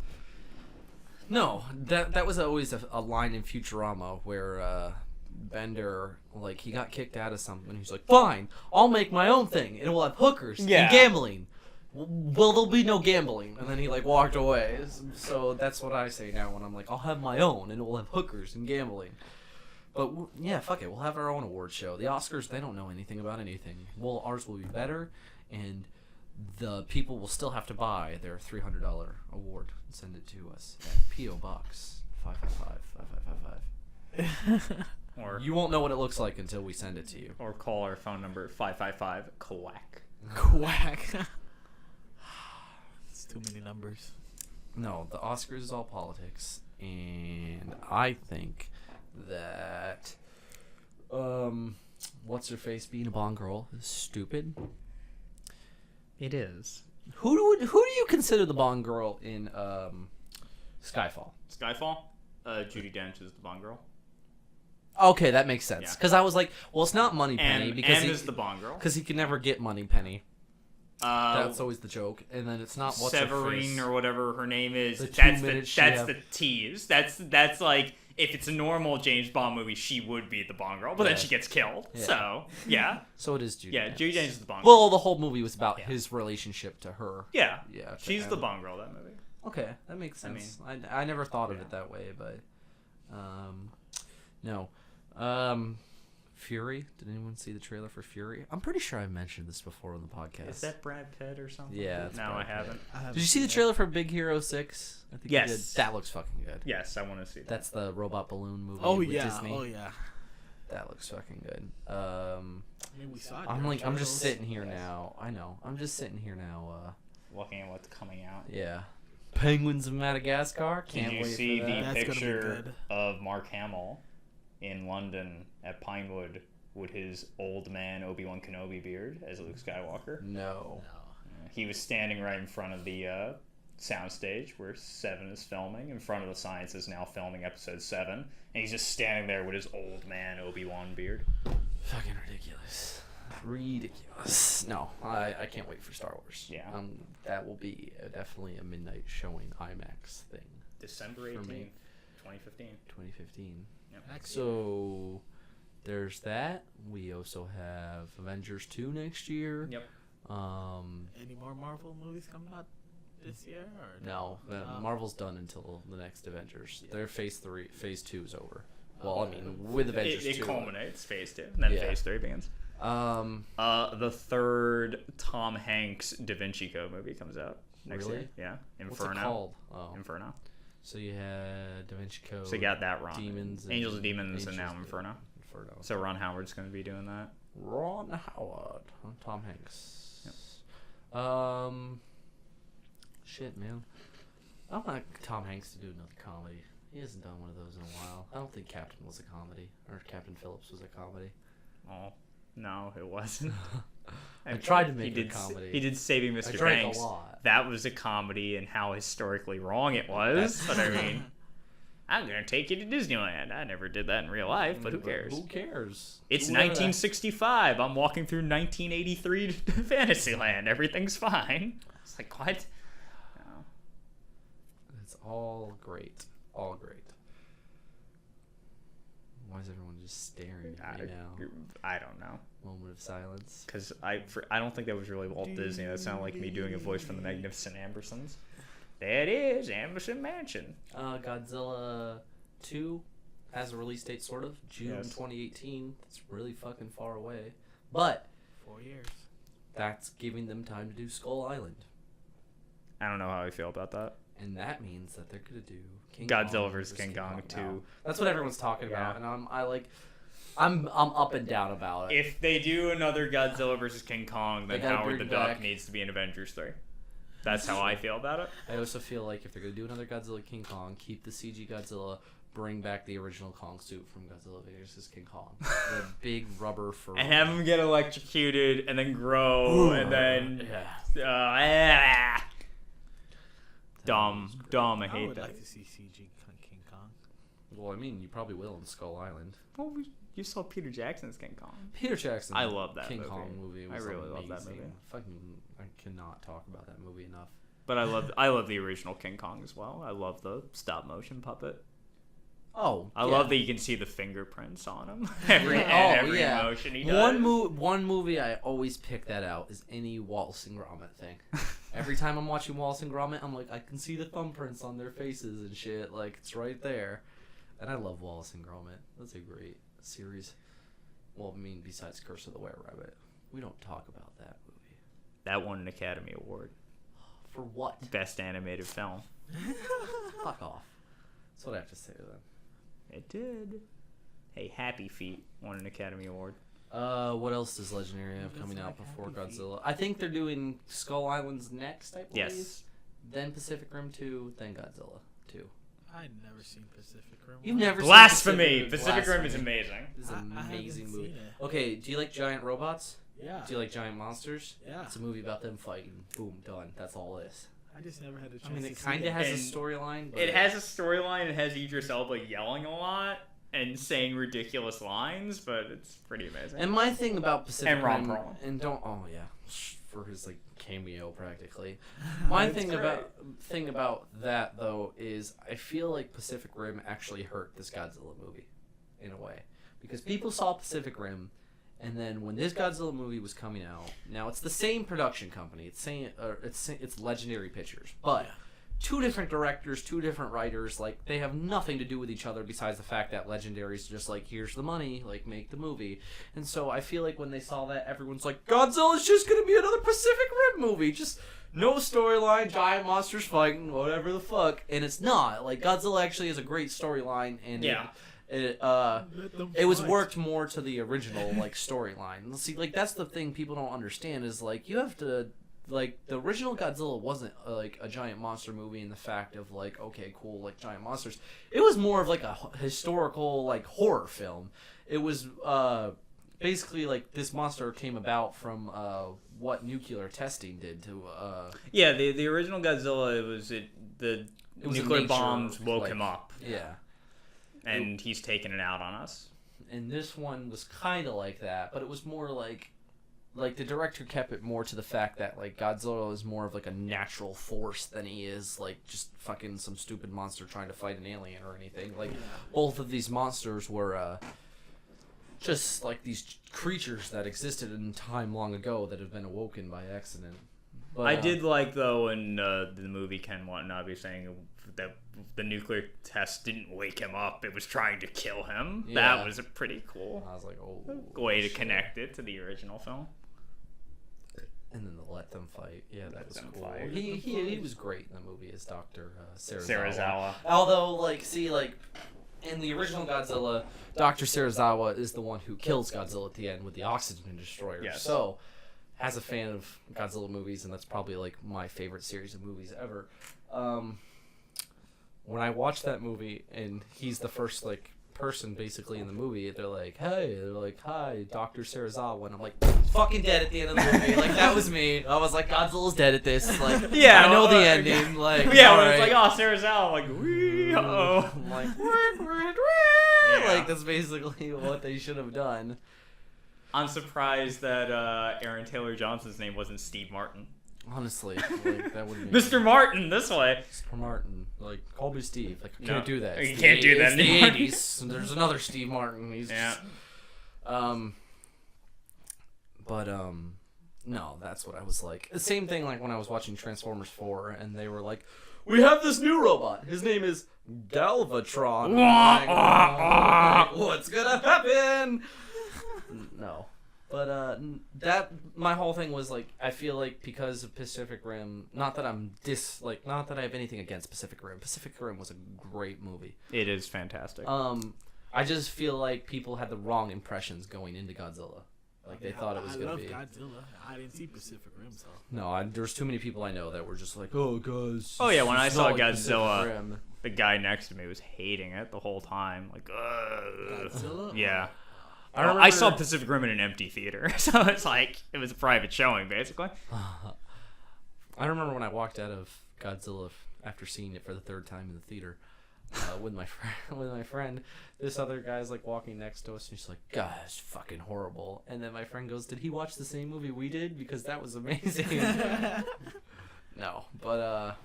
No, that was always a line in Futurama where Bender, like, he got kicked out of something. He's like, fine, I'll make my own thing, and we'll have hookers and gambling. Well, there'll be no gambling. And then he, like, walked away. So that's what I say now when I'm like, I'll have my own, and we'll have hookers and gambling. But yeah, fuck it. We'll have our own award show. The Oscars, they don't know anything about anything. Well, ours will be better, and the people will still have to buy their $300 award and send it to us at P.O. Box 555-5555. Or You won't know what it looks like until we send it to you. or call our phone number 555-QUACK. Quack. It's too many numbers. No, the Oscars is all politics, and I think that what's her face being a Bond girl is stupid. It is. Who do you consider the Bond girl in Skyfall? Skyfall? Judi Dench is the Bond girl. Okay, that makes sense. Yeah. Because I was like, well, it's not Moneypenny because is the Bond girl. he can never get Moneypenny. That's always the joke. And then it's not what's her Severine face. or whatever her name is. The That's 2 the minutes that's she the tease. That's like if it's a normal James Bond movie, she would be the Bond girl, but then Yeah. she gets killed. Yeah. So yeah, So it is Judi. yeah. Dench. Judi Dench is the Bond girl. Well, the whole movie was about Yeah. his relationship to her. Yeah, Yeah. to she's the Em. Bond girl of that movie. Okay, that makes I sense. I never thought of yeah. it that way, but no. Fury. Did anyone see the trailer for Fury? I'm pretty sure I mentioned this before on the podcast. Is that Brad Pitt or something? Yeah, it's No, Brad I Pitt. haven't. Did you see the trailer for Big Hero 6? I think Yes. you did. That looks fucking good. Yes, I want to see that. That's the robot balloon movie Oh with yeah. Disney. Oh yeah. That looks fucking good. I mean, we saw it. I'm during just Turtles. sitting here now. I know. I'm just sitting here now. Looking at what's coming out. Yeah. Penguins of Madagascar. Can't Did you wait see for the that. That's gonna be picture good. of Mark Hamill in London at Pinewood with his old man Obi-Wan Kenobi beard as Luke Skywalker? No. He was standing right in front of the soundstage where 7 is filming. In front of the Science is now filming episode 7. And he's just standing there with his old man Obi-Wan beard. Fucking ridiculous. Ridiculous. No, I can't wait for Star Wars. Yeah. That will be definitely a midnight showing IMAX thing. December For 18th, me. 2015. 2015. Yep. So there's that. We also have Avengers 2 next year. Yep. Any more Marvel movies coming out this year? Or No, Marvel's done until the next Avengers. Their phase 2 is over. Well, I mean, with Avengers It 2. culminates, phase 2, and then Yeah. phase 3 begins. Um, The third Tom Hanks Da Vinci Code movie comes out next Really? year. Yeah. what's Inferno. it called? Oh, Inferno. so you had Da Vinci Code. So you got that Ron. Demons and Angels and Demons, and now Angels Inferno. Inferno. So Ron Howard's going to be doing that. Ron Howard, Tom Hanks. Yep. Shit, man. I don't want Tom Hanks to do another comedy. He hasn't done one of those in a while. I don't think Captain was a comedy, or Captain Phillips was a comedy. Oh, no, it wasn't. I tried to He make it a did comedy. He did Saving I Mr. drank Banks. a lot. That was a comedy, and how historically wrong it was. But I mean, I'm going to take you to Disneyland. I never did that in real life, but who cares? Who cares? It's Whoever 1965. I'm walking through 1983 Fantasyland. Everything's fine. It's like, what? No. It's all great. All great. Why is everyone just staring at me now? I don't know. Moment of silence. Because I don't think that was really Walt Disney. That sounded like me doing a voice from the Magnificent Ambersons. That is Amberson Mansion. Godzilla 2 has a release date, sort of. June Yes. 2018. It's really fucking far away. But 4 years. that's giving them time to do Skull Island. I don't know how I feel about that. And that means that they're going to do Godzilla Kong versus King Kong 2. now. That's what everyone's talking about. Yeah. And I'm up and down about it. If they do another Godzilla versus King Kong, then They gotta Howard the bring Duck back- needs to be in Avengers 3. That's how I feel about it. I also feel like if they're going to do another Godzilla King Kong, keep the CG Godzilla, bring back the original Kong suit from Godzilla vs. King Kong. The big rubber fur. And have him get electrocuted and then grow and then Yeah. dumb. I I hate would that. like to see CG King Kong. Well, I mean, you probably will in Skull Island. Well, you saw Peter Jackson's King Kong. Peter Jackson. I love that King movie. Kong movie. I Was really love that amazing. movie. Fucking, I cannot talk about that movie enough. But I love the original King Kong as well. I love the stop motion puppet. Oh, I yeah. love that you can see the fingerprints on him. every yeah. motion he does. One movie I always pick that out is any Wallace and Gromit thing. Every time I'm watching Wallace and Gromit, I'm like, I can see the thumbprints on their faces and shit. Like, it's right there. And I love Wallace and Gromit. That's a great series. Well, I mean, besides Curse of the Were Rabbit, we don't talk about that movie. That won an Academy Award. For what? Best animated film. Fuck off. That's what I have to say to them. It did. Hey, Happy Feet won an Academy Award. What else does Legendary have coming out before Godzilla? I think they're doing Skull Island's next, I believe. Yes. Then Pacific Rim 2, then Godzilla 2. I've never seen Pacific Rim. You've never Blasphemy! seen Pacific Rim is amazing. This is an amazing haven't movie. seen it. Okay, do you like giant robots? Yeah. Do you like giant monsters? Yeah. It's a movie about them fighting. Boom, done. That's all it is. I just never had a chance I mean, to it see kind it. of has And a storyline. But It has a storyline. It has Idris Elba yelling a lot and saying ridiculous lines, but it's pretty amazing. And my thing about Pacific And Ron Rim, Perlman. and don't, oh yeah, for his like cameo practically. My That's thing great. about that though is I feel like Pacific Rim actually hurt this Godzilla movie, in a way, because people saw Pacific Rim, and then when this Godzilla movie was coming out, now it's the same production company, it's Legendary Pictures, but. Yeah. Two different directors, two different writers, like, they have nothing to do with each other besides the fact that Legendary's just like, here's the money, like, make the movie. And so I feel like when they saw that, everyone's like, Godzilla's just gonna be another Pacific Rim movie, just no storyline, giant monsters fighting, whatever the fuck. And it's not. Like, Godzilla actually has a great storyline, and Yeah. it It was worked more to the original, like, storyline. See, like, that's the thing people don't understand is, like, you have to... Like, the original Godzilla wasn't, like, a giant monster movie in the fact of, like, okay, cool, like, giant monsters. It was more of, like, a historical, like, horror film. It was, basically, like, this monster came about from, what nuclear testing did to, Yeah, the original Godzilla, the was a nuclear nature, bombs woke like- him up, yeah. and he's taking it out on us. And this one was kind of like that, but it was more like the director kept it more to the fact that like Godzilla is more of like a natural force than he is like just fucking some stupid monster trying to fight an alien or anything. Like both of these monsters were just like these creatures that existed in time long ago that have been awoken by accident. But, I did like, though, in the movie Ken Watanabe saying that the nuclear test didn't wake him up, it was trying to kill him. Yeah. That was a pretty cool I was like, oh, way to shit. connect it to the original film. And then the Let Them Fight. Yeah, that was Them cool. Fight. He was great in the movie as Dr. Serizawa. Serizawa. Although, like, see, like, in the original Godzilla, Dr. Serizawa is the one who kills Godzilla at the end with the oxygen destroyer. Yes. So, as a fan of Godzilla movies, and that's probably, like, my favorite series of movies ever, when I watched that movie, and he's the first, like, person basically in the movie, they're like, hey, they're like, hi, Dr. Serizawa, and I'm like, fucking dead at the end of the movie. Like, that was me. I was like, Godzilla's dead at this. Like, Yeah, I know the well, ending. Like, Yeah, when alright. it's like, oh, Serizawa, like, wee, uh-oh. I'm like, Yeah. like, that's basically what they should have done. I'm surprised that Aaron Taylor Johnson's name wasn't Steve Martin. Honestly, like, that would have Mr. Martin, this way. Mr. Martin. Like, call me Steve. Like, I No, can't do that. you It's can't do that It's the anymore. 80s. And there's another Steve Martin. He's Yeah. no, that's what I was like. The same thing like when I was watching Transformers 4 and they were like, we have this new robot. His name is Galvatron. I'm like, what's gonna happen? No. But that my whole thing was like I feel like because of Pacific Rim, not that not that I have anything against Pacific Rim. Pacific Rim was a great movie. It is fantastic. I just feel like people had the wrong impressions going into Godzilla. Like they thought it was gonna be. I love Godzilla. I didn't see Pacific Rim, so. No, there's too many people I know that were just like, oh, guys. Oh, yeah, when I it's saw not like Pacific Godzilla, Rim. The guy next to me was hating it the whole time. Like, ugh. Godzilla? Yeah. I I remember- saw Pacific Rim in an empty theater, so it's like it was a private showing, basically. I remember when I walked out of Godzilla after seeing it for the third time in the theater with my friend. This other guy's like walking next to us, and he's like, "God, it's fucking horrible." And then my friend goes, "Did he watch the same movie we did? Because that was amazing." No, but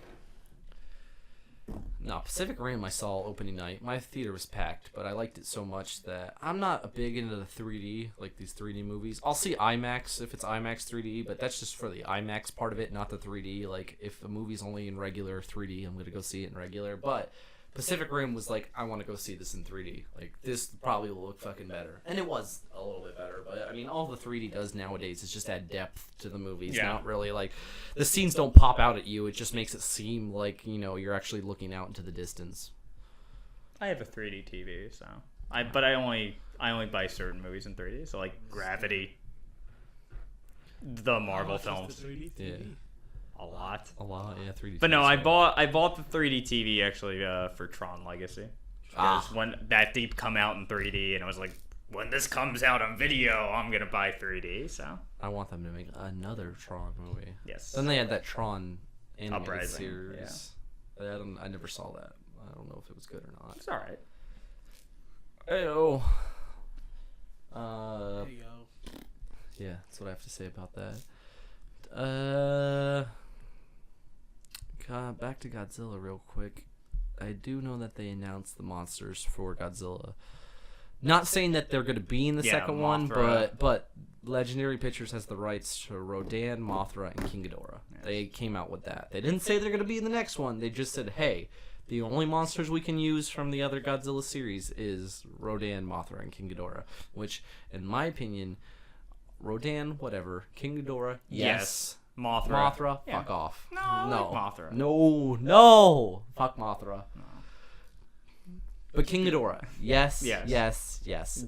no, Pacific Rim I saw opening night. My theater was packed, but I liked it so much that I'm not a big into the 3D, like these 3D movies. I'll see IMAX if it's IMAX 3D, but that's just for the IMAX part of it, not the 3D. Like, if a movie's only in regular 3D, I'm going to go see it in regular. But Pacific Rim was like, I want to go see this in 3D. Like, this probably will look fucking better. And it was a little bit better. But, I mean, all the 3D does nowadays is just add depth to the movies. Yeah. Not really, like, the scenes don't pop out at you. It just makes it seem like, you know, you're actually looking out into the distance. I have a 3D TV, so I only buy certain movies in 3D. So like Gravity, the Marvel films, Yeah. a lot. A lot, yeah, 3D. But no, I bought the 3D TV actually for Tron Legacy. Because when that did come out in 3D, and I was like, when this comes out on video, I'm gonna buy 3D. So I want them to make another Tron movie. yes. Then they had that Tron animated Uprising, series. I never saw that. I don't know if it was good or not. It's all right. Heyo. There you go. Yeah, that's what I have to say about that. Back to Godzilla real quick. I do know that they announced the monsters for Godzilla. Not saying that they're going to be in the second one, Mothra. but Legendary Pictures has the rights to Rodan, Mothra, and King Ghidorah. Yes. They came out with that. They didn't say they're going to be in the next one. They just said, hey, the only monsters we can use from the other Godzilla series is Rodan, Mothra, and King Ghidorah. Which, in my opinion, Rodan, whatever. King Ghidorah, yes. Mothra. Mothra, Yeah. fuck off. No, I no. like Mothra. No. Fuck Mothra. No. But King Ghidorah, yes.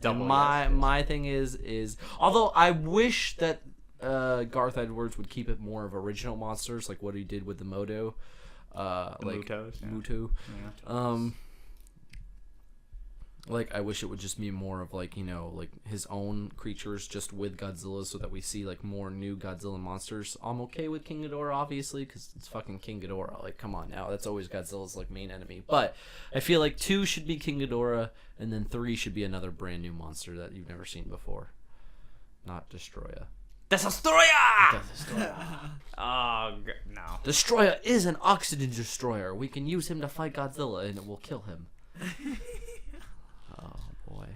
Double And my yes. my thing is although I wish that Garth Edwards would keep it more of original monsters, like what he did with the Moto, The like Mutos, yeah. Muto. Yeah. Like I wish it would just be more of like, you know, like his own creatures just with Godzilla, so that we see like more new Godzilla monsters. I'm okay with King Ghidorah, obviously, because it's fucking King Ghidorah. Like, come on now, that's always Godzilla's like main enemy. But I feel like 2 should be King Ghidorah, and then 3 should be another brand new monster that you've never seen before. Not Destroyer. Destroyer! Destroyer. Oh no. Destroyer is an oxygen destroyer. We can use him to fight Godzilla, and it will kill him. Oh boy.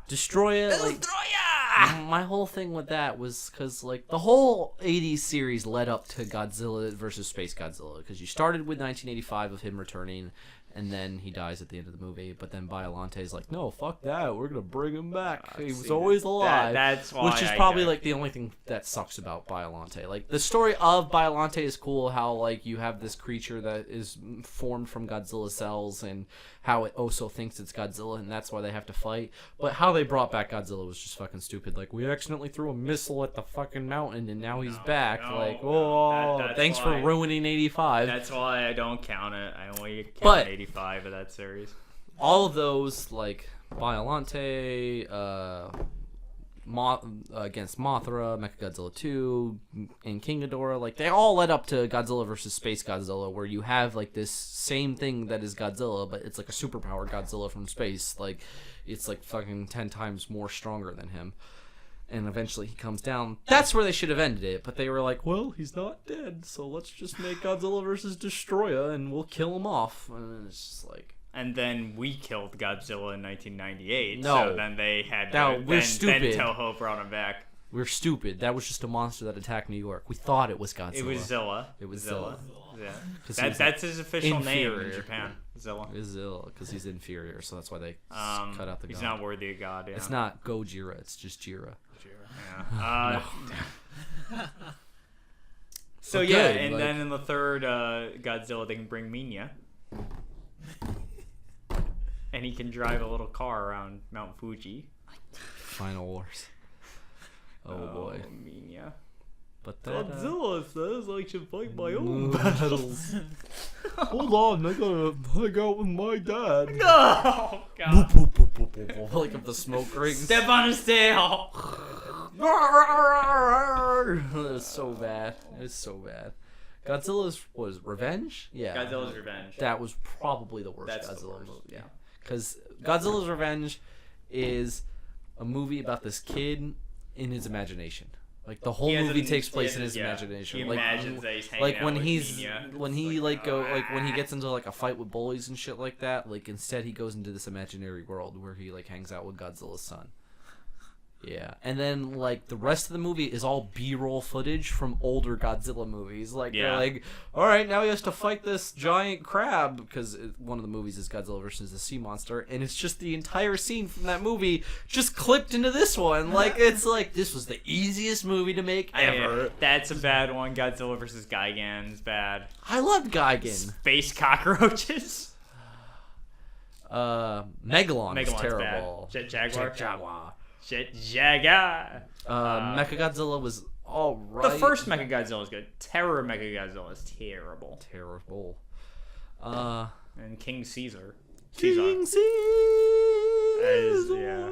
Destroyer. Like, Destroyer! my whole thing with that was because like the whole 80s series led up to Godzilla versus Space Godzilla, because you started with 1985 of him returning, and then he dies at the end of the movie. But then Biolante's like, no, fuck that, we're gonna bring him back. He was always alive. That's why. Which is probably like the only thing that sucks about Biolante. Like the story of Biolante is cool. How like you have this creature that is formed from Godzilla cells, and how it also thinks it's Godzilla, and that's why they have to fight. But how they brought back Godzilla was just fucking stupid. Like, we accidentally threw a missile at the fucking mountain, and now he's back. Like, oh, that's thanks for ruining 85. That's why I don't count it. I only count But 85 of that series. all of those, like Biolante, against Mothra, Mechagodzilla 2, and King Ghidorah, like they all led up to Godzilla versus Space Godzilla, where you have like this same thing that is Godzilla, but it's like a superpowered Godzilla from space. Like it's like fucking 10 times more stronger than him. And eventually he comes down. That's where they should have ended it, but they were like, well, he's not dead, so let's just make Godzilla versus Destroyer and we'll kill him off. And it's just like, And then we killed Godzilla in 1998. No. So then they had. No, we're then stupid. Toho brought him back. we're stupid. That was just a monster that attacked New York. We thought it was Godzilla. It was Zilla. It was Zilla. Yeah. 'Cause he was That's his official name inferior. in Japan. Zilla. It is Zilla, because he's inferior, so that's why they cut out the He's god. not worthy of God. Yeah. It's not Gojira, it's just Jira. Yeah. So But yeah, good, and like- then in the third Godzilla, they can bring Minya, and he can drive a little car around Mount Fuji. Final Wars. Oh boy. Minya. But that, says I should fight my battles. Hold on, I gotta hang out with my dad. Oh God! Like of the smoke rings. Step on his tail. It was so bad. It was so bad. Godzilla's was Revenge? Yeah. Godzilla's Revenge. That was probably the worst That's the Godzilla worst, movie. yeah. Because Godzilla's Revenge is a movie about this kid in his imagination. Like the whole movie takes place in his imagination. He like, imagines that he's hanging like out when with he's Minya. when It's he like go like when he ah. gets into like a fight with bullies and shit like that. Like instead he goes into this imaginary world where he like hangs out with Godzilla's son. Yeah, and then like the rest of the movie is all B-roll footage from older Godzilla movies. Like they're like, all right, now he has to fight this giant crab because one of the movies is Godzilla versus the Sea Monster, and it's just the entire scene from that movie just clipped into this one. Like it's like this was the easiest movie to make ever. That's a bad one. Godzilla versus Gigan's bad. I loved Gigan. Space cockroaches. Megalon's terrible. Bad. Jet Jaguar. Jet Jaguar. Jet Jaguar. Mechagodzilla was all right. The first Mechagodzilla is good. Terror Mechagodzilla is terrible. Terrible. And King Caesar. King Caesar. Yeah.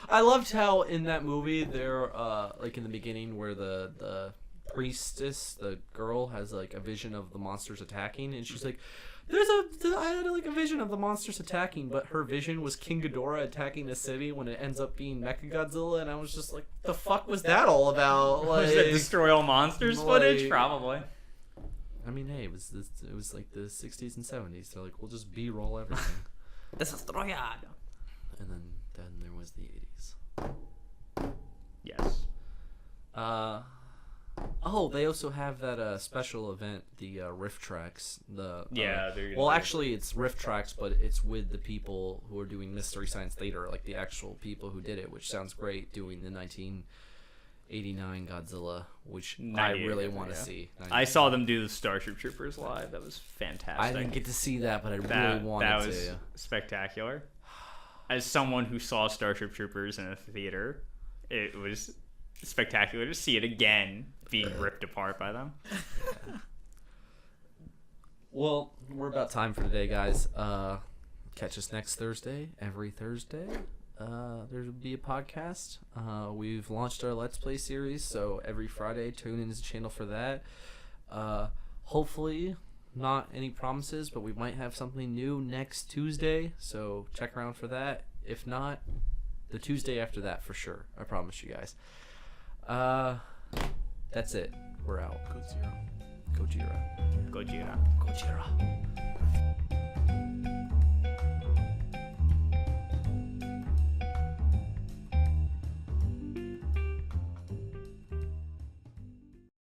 I loved how in that movie they're like in the beginning where the priestess, the girl, has like a vision of the monsters attacking, and she's like, I had like a vision of the monsters attacking, but her vision was King Ghidorah attacking a city when it ends up being Mechagodzilla, and I was just like, the fuck was that all about? Like, was that destroy all monsters footage? Probably. I mean, hey, it was like the 60s and 70s. They're like, we'll just B-roll everything. Destroyado. And then there was the 80s. Yes. Oh, they also have that special event, the Riff Tracks. Well, actually, it's Riff Tracks, but it's with the people who are doing Mystery Science Theater, like the actual people who did it, which sounds great, doing the 1989 Godzilla, which I really want to see. I saw them do the Starship Troopers live. That was fantastic. I didn't get to see that, but I really wanted to. That was spectacular. As someone who saw Starship Troopers in a theater, it was spectacular to see it again being ripped apart by them. Yeah. Well, we're about time for today, guys. Catch us next Thursday. Every Thursday, there'll be a podcast. We've launched our Let's Play series, so every Friday, tune in to the channel for that. Hopefully, not any promises, but we might have something new next Tuesday, so check around for that. If not, the Tuesday after that for sure. I promise you guys. That's it. We're out. Gojira. Gojira. Gojira.